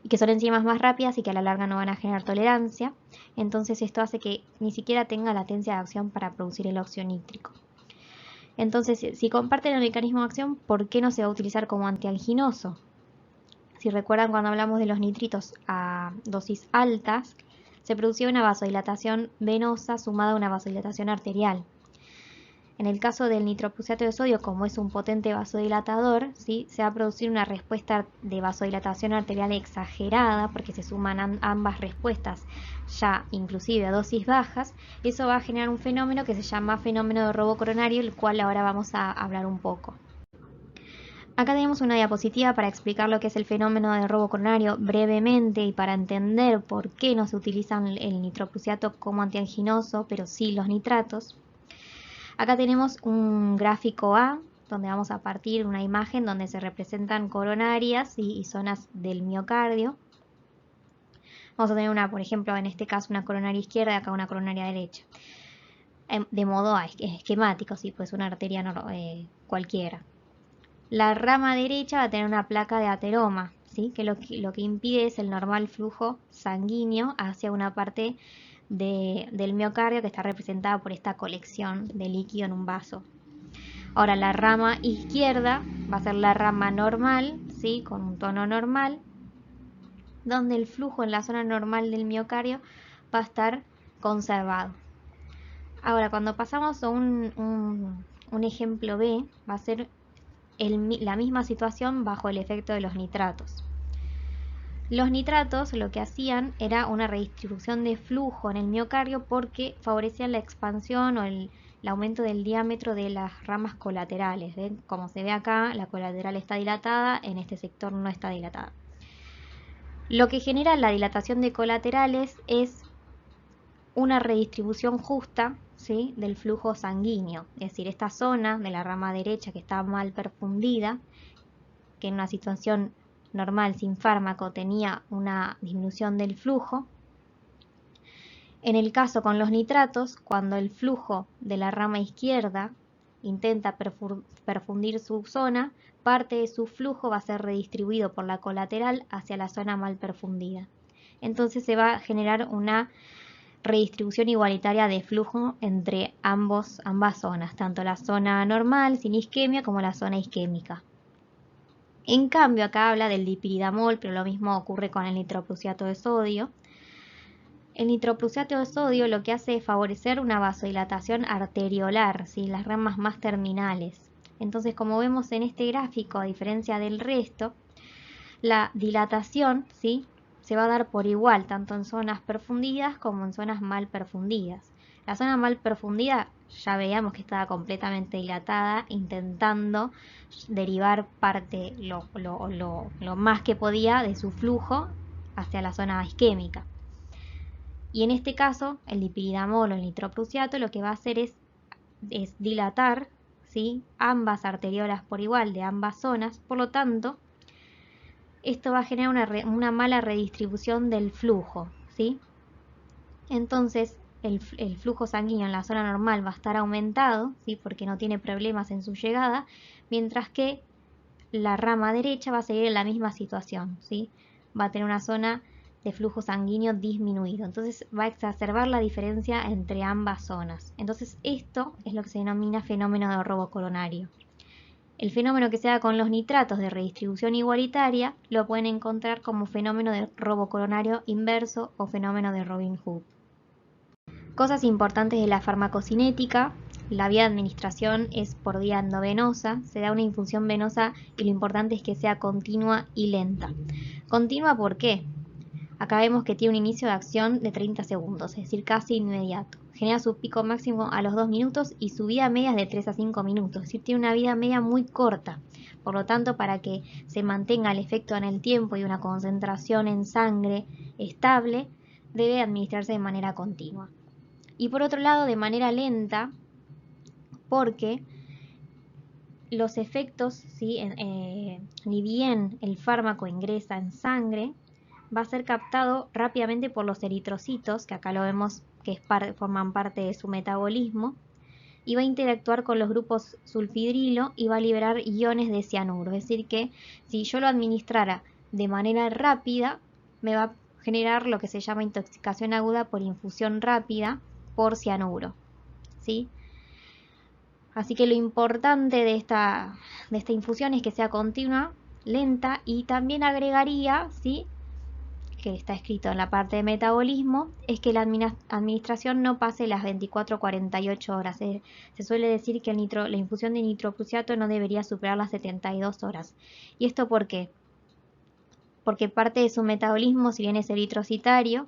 y que son enzimas más rápidas y que a la larga no van a generar tolerancia. Entonces esto hace que ni siquiera tenga latencia de acción para producir el óxido nítrico. Entonces, si comparten el mecanismo de acción, ¿por qué no se va a utilizar como antianginoso? Si recuerdan, cuando hablamos de los nitritos a dosis altas, se producía una vasodilatación venosa sumada a una vasodilatación arterial. En el caso del nitroprusiato de sodio, como es un potente vasodilatador, ¿sí? Se va a producir una respuesta de vasodilatación arterial exagerada porque se suman ambas respuestas ya inclusive a dosis bajas. Eso va a generar un fenómeno que se llama fenómeno de robo coronario, el cual ahora vamos a hablar un poco. Acá tenemos una diapositiva para explicar lo que es el fenómeno de robo coronario brevemente y para entender por qué no se utilizan el nitroprusiato como antianginoso, pero sí los nitratos. Acá tenemos un gráfico A, donde vamos a partir una imagen donde se representan coronarias y zonas del miocardio. Vamos a tener por ejemplo, en este caso una coronaria izquierda y acá una coronaria derecha. De modo esquemático, sí, pues una arteria cualquiera. La rama derecha va a tener una placa de ateroma, ¿sí? que lo que impide es el normal flujo sanguíneo hacia una parte del miocardio que está representada por esta colección de líquido en un vaso. Ahora la rama izquierda va a ser la rama normal, ¿sí? Con un tono normal, donde el flujo en la zona normal del miocardio va a estar conservado. Ahora, cuando pasamos a un ejemplo B, va a ser la misma situación bajo el efecto de los nitratos. Los nitratos lo que hacían era una redistribución de flujo en el miocardio porque favorecían la expansión o el aumento del diámetro de las ramas colaterales. ¿Ven? Como se ve acá, la colateral está dilatada, en este sector no está dilatada. Lo que genera la dilatación de colaterales es una redistribución justa, ¿sí? del flujo sanguíneo. Es decir, esta zona de la rama derecha que está mal perfundida, que en una situación normal sin fármaco tenía una disminución del flujo. En el caso con los nitratos, cuando el flujo de la rama izquierda intenta perfundir su zona, parte de su flujo va a ser redistribuido por la colateral hacia la zona mal perfundida. Entonces se va a generar una redistribución igualitaria de flujo entre ambas zonas, tanto la zona normal sin isquemia como la zona isquémica. En cambio, acá habla del dipiridamol, pero lo mismo ocurre con el nitroprusiato de sodio. El nitroprusiato de sodio lo que hace es favorecer una vasodilatación arteriolar, ¿sí? Las ramas más terminales. Entonces, como vemos en este gráfico, a diferencia del resto, la dilatación, ¿sí?, se va a dar por igual, tanto en zonas perfundidas como en zonas mal perfundidas. La zona mal perfundida ya veíamos que estaba completamente dilatada, intentando derivar parte lo más que podía de su flujo hacia la zona isquémica. Y en este caso, el dipiridamol o el nitroprusiato lo que va a hacer es dilatar, ¿sí?, ambas arteriolas por igual de ambas zonas. Por lo tanto, esto va a generar una mala redistribución del flujo, ¿sí? Entonces, el flujo sanguíneo en la zona normal va a estar aumentado, ¿sí?, porque no tiene problemas en su llegada, mientras que la rama derecha va a seguir en la misma situación, ¿sí? Va a tener una zona de flujo sanguíneo disminuido. Entonces va a exacerbar la diferencia entre ambas zonas. Entonces esto es lo que se denomina fenómeno de robo coronario. El fenómeno que se da con los nitratos de redistribución igualitaria lo pueden encontrar como fenómeno de robo coronario inverso o fenómeno de Robin Hood. Cosas importantes de la farmacocinética. La vía de administración es por vía endovenosa, se da una infusión venosa y lo importante es que sea continua y lenta. ¿Continua por qué? Acá vemos que tiene un inicio de acción de 30 segundos, es decir, casi inmediato. Genera su pico máximo a los 2 minutos y su vida media es de 3 a 5 minutos, es decir, tiene una vida media muy corta. Por lo tanto, para que se mantenga el efecto en el tiempo y una concentración en sangre estable, debe administrarse de manera continua. Y por otro lado, de manera lenta, porque los efectos, ¿sí?, ni bien el fármaco ingresa en sangre, va a ser captado rápidamente por los eritrocitos, que acá lo vemos que forman parte de su metabolismo, y va a interactuar con los grupos sulfidrilo y va a liberar iones de cianuro. Es decir que si yo lo administrara de manera rápida, me va a generar lo que se llama intoxicación aguda por infusión rápida por cianuro, ¿sí? Así que lo importante de esta infusión es que sea continua, lenta, y también agregaría, ¿sí?, que está escrito en la parte de metabolismo, es que la administración no pase las 24 o 48 horas. Se suele decir que la infusión de nitroprusiato no debería superar las 72 horas. ¿Y esto por qué? Porque parte de su metabolismo, si bien es eritrocitario,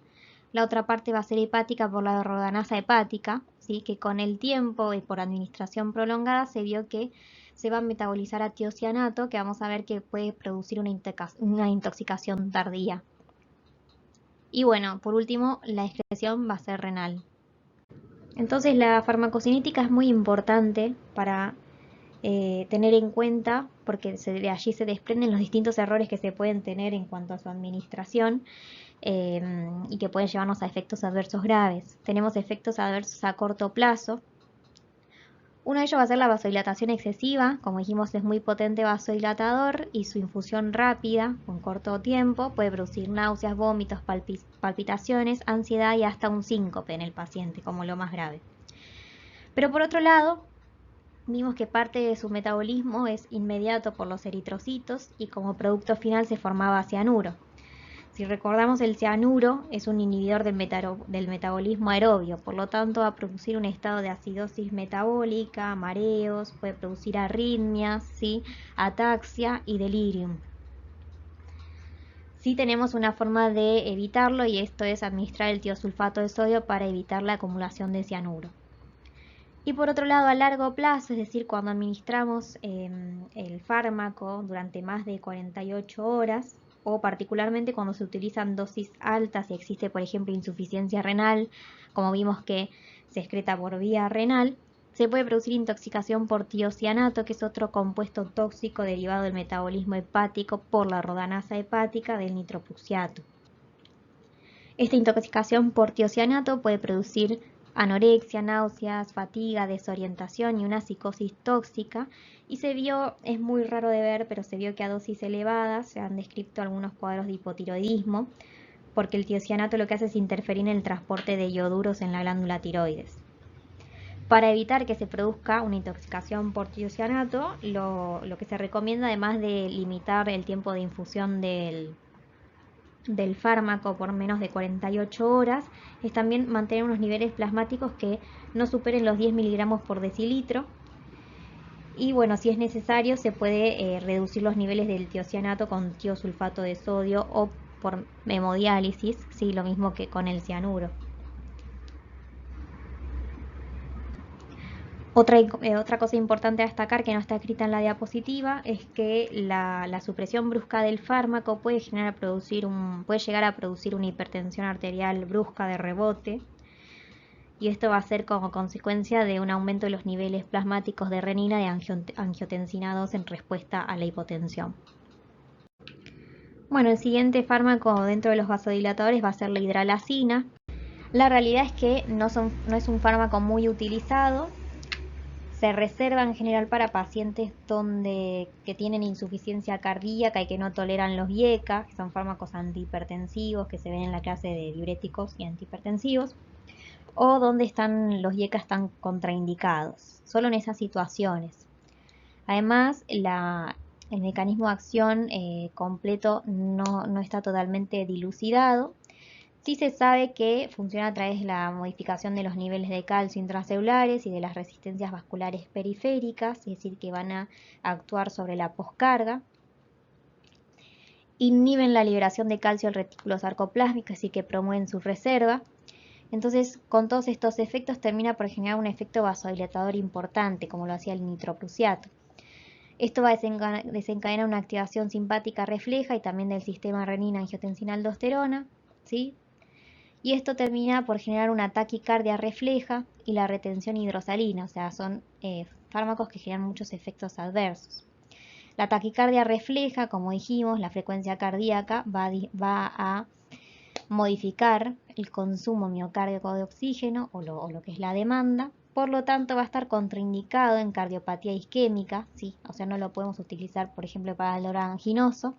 la otra parte va a ser hepática por la rodanasa hepática, ¿sí?, que con el tiempo y por administración prolongada se vio que se va a metabolizar a tiocianato, que vamos a ver que puede producir una intoxicación tardía. Y bueno, por último, la excreción va a ser renal. Entonces la farmacocinética es muy importante para tener en cuenta, porque de allí se desprenden los distintos errores que se pueden tener en cuanto a su administración y que pueden llevarnos a efectos adversos graves. Tenemos efectos adversos a corto plazo. Uno de ellos va a ser la vasodilatación excesiva. Como dijimos, es muy potente vasodilatador y su infusión rápida, con corto tiempo, puede producir náuseas, vómitos, palpitaciones, ansiedad y hasta un síncope en el paciente, como lo más grave. Pero por otro lado, vimos que parte de su metabolismo es inmediato por los eritrocitos y como producto final se formaba cianuro. Si recordamos, el cianuro es un inhibidor del metabolismo aerobio, por lo tanto va a producir un estado de acidosis metabólica, mareos, puede producir arritmias, ¿sí?, ataxia y delirium. Sí tenemos una forma de evitarlo y esto es administrar el tiosulfato de sodio para evitar la acumulación de cianuro. Y por otro lado, a largo plazo, es decir, cuando administramos el fármaco durante más de 48 horas, o particularmente cuando se utilizan dosis altas y existe, por ejemplo, insuficiencia renal, como vimos que se excreta por vía renal, se puede producir intoxicación por tiocianato, que es otro compuesto tóxico derivado del metabolismo hepático por la rodanasa hepática del nitroprusiato. Esta intoxicación por tiocianato puede producir anorexia, náuseas, fatiga, desorientación y una psicosis tóxica, y se vio, es muy raro de ver, pero se vio que a dosis elevadas se han descrito algunos cuadros de hipotiroidismo, porque el tiocianato lo que hace es interferir en el transporte de ioduros en la glándula tiroides. Para evitar que se produzca una intoxicación por tiocianato, lo que se recomienda, además de limitar el tiempo de infusión del fármaco por menos de 48 horas, es también mantener unos niveles plasmáticos que no superen los 10 miligramos por decilitro. Y bueno, si es necesario, se puede reducir los niveles del tiocianato con tiosulfato de sodio o por hemodiálisis, ¿sí? Lo mismo que con el cianuro. Otra cosa importante a destacar que no está escrita en la diapositiva es que la supresión brusca del fármaco puede llegar a producir una hipertensión arterial brusca de rebote, y esto va a ser como consecuencia de un aumento de los niveles plasmáticos de renina de angiotensina 2 en respuesta a la hipotensión. Bueno, el siguiente fármaco dentro de los vasodilatadores va a ser la hidralazina. La realidad es que no es un fármaco muy utilizado. Se reserva en general para pacientes que tienen insuficiencia cardíaca y que no toleran los IECA, que son fármacos antihipertensivos que se ven en la clase de diuréticos y antihipertensivos, o donde los IECA están contraindicados, solo en esas situaciones. Además, el mecanismo de acción completo no está totalmente dilucidado. Sí se sabe que funciona a través de la modificación de los niveles de calcio intracelulares y de las resistencias vasculares periféricas, es decir, que van a actuar sobre la poscarga. Inhiben la liberación de calcio al retículo sarcoplásmico, así que promueven su reserva. Entonces, con todos estos efectos termina por generar un efecto vasodilatador importante, como lo hacía el nitroprusiato. Esto va a desencadenar una activación simpática refleja y también del sistema renina-angiotensina-aldosterona, ¿sí? Y esto termina por generar una taquicardia refleja y la retención hidrosalina, o sea, son fármacos que generan muchos efectos adversos. La taquicardia refleja, como dijimos, la frecuencia cardíaca va a modificar el consumo miocárdico de oxígeno o lo que es la demanda, por lo tanto va a estar contraindicado en cardiopatía isquémica, ¿sí? O sea, no lo podemos utilizar, por ejemplo, para el dolor anginoso,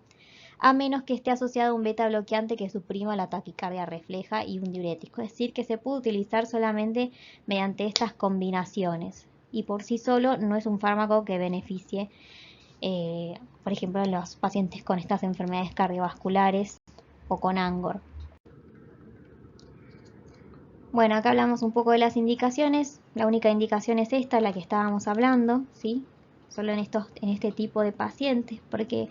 a menos que esté asociado a un beta bloqueante que suprima la taquicardia refleja y un diurético. Es decir, que se puede utilizar solamente mediante estas combinaciones y por sí solo no es un fármaco que beneficie, por ejemplo, a los pacientes con estas enfermedades cardiovasculares o con ANGOR. Bueno, acá hablamos un poco de las indicaciones. La única indicación es esta, la que estábamos hablando, ¿sí? Solo en este tipo de pacientes, porque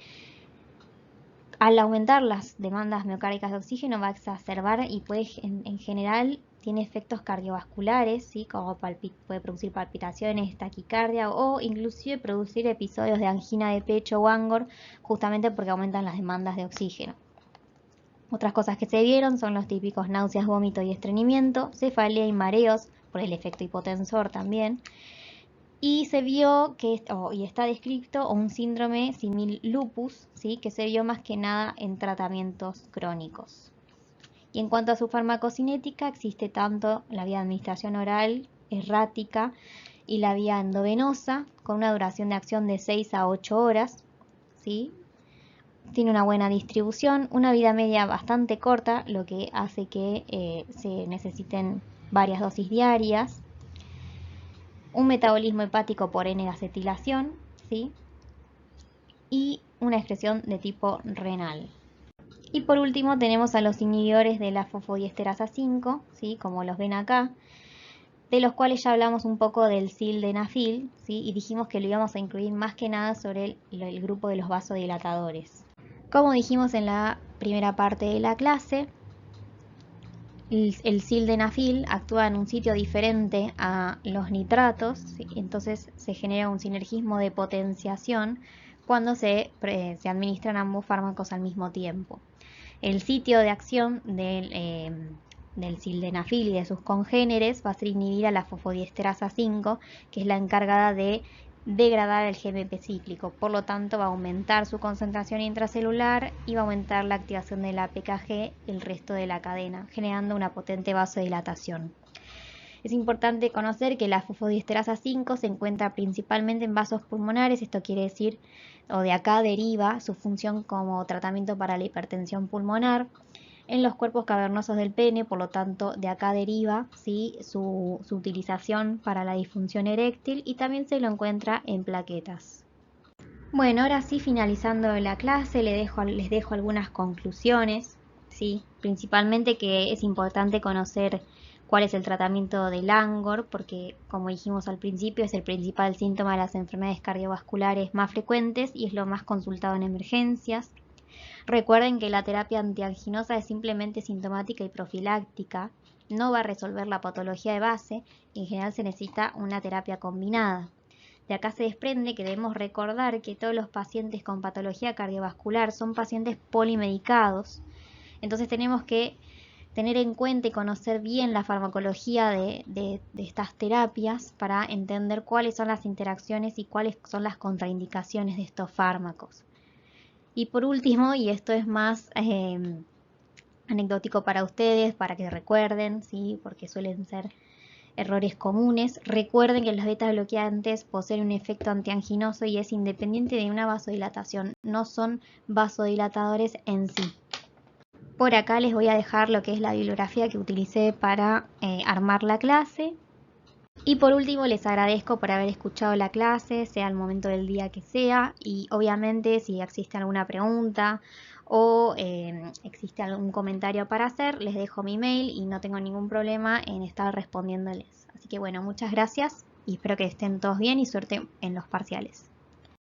al aumentar las demandas miocárdicas de oxígeno va a exacerbar y en general tiene efectos cardiovasculares, ¿sí? Como puede producir palpitaciones, taquicardia o inclusive producir episodios de angina de pecho o ANGOR, justamente porque aumentan las demandas de oxígeno. Otras cosas que se vieron son los típicos náuseas, vómito y estreñimiento, cefalea y mareos por el efecto hipotensor también. Y se vio y está descrito un síndrome simil lupus, ¿sí? Que se vio más que nada en tratamientos crónicos. Y en cuanto a su farmacocinética, existe tanto la vía de administración oral, errática, y la vía endovenosa, con una duración de acción de 6 a 8 horas, ¿sí? Tiene una buena distribución, una vida media bastante corta, lo que hace que se necesiten varias dosis diarias. Un metabolismo hepático por N-acetilación, ¿sí? Y una excreción de tipo renal. Y por último tenemos a los inhibidores de la fosfodiesterasa 5, ¿sí? Como los ven acá, de los cuales ya hablamos un poco del sildenafil, ¿sí? Y dijimos que lo íbamos a incluir más que nada sobre el grupo de los vasodilatadores. Como dijimos en la primera parte de la clase, el sildenafil actúa en un sitio diferente a los nitratos, ¿sí? Entonces se genera un sinergismo de potenciación cuando se administran ambos fármacos al mismo tiempo. El sitio de acción del sildenafil y de sus congéneres va a ser inhibir a la fosfodiesterasa 5, que es la encargada de degradar el GMP cíclico. Por lo tanto, va a aumentar su concentración intracelular y va a aumentar la activación de la PKG el resto de la cadena, generando una potente vasodilatación. Es importante conocer que la fosfodiesterasa 5 se encuentra principalmente en vasos pulmonares, esto quiere decir, o de acá deriva su función como tratamiento para la hipertensión pulmonar. en los cuerpos cavernosos del pene, por lo tanto de acá deriva, ¿sí?, su utilización para la disfunción eréctil, y también se lo encuentra en plaquetas. Bueno, ahora sí, finalizando la clase, les dejo algunas conclusiones, ¿sí? Principalmente que es importante conocer cuál es el tratamiento del Angor, porque como dijimos al principio, es el principal síntoma de las enfermedades cardiovasculares más frecuentes y es lo más consultado en emergencias. Recuerden que la terapia antianginosa es simplemente sintomática y profiláctica, no va a resolver la patología de base y en general se necesita una terapia combinada. De acá se desprende que debemos recordar que todos los pacientes con patología cardiovascular son pacientes polimedicados, entonces tenemos que tener en cuenta y conocer bien la farmacología de estas terapias para entender cuáles son las interacciones y cuáles son las contraindicaciones de estos fármacos. Y por último, y esto es más anecdótico para ustedes, para que recuerden, ¿sí?, porque suelen ser errores comunes, recuerden que los beta bloqueantes poseen un efecto antianginoso y es independiente de una vasodilatación, no son vasodilatadores en sí. Por acá les voy a dejar lo que es la bibliografía que utilicé para armar la clase. Y por último, les agradezco por haber escuchado la clase, sea el momento del día que sea, y obviamente si existe alguna pregunta o existe algún comentario para hacer, les dejo mi mail y no tengo ningún problema en estar respondiéndoles. Así que bueno, muchas gracias y espero que estén todos bien y suerte en los parciales.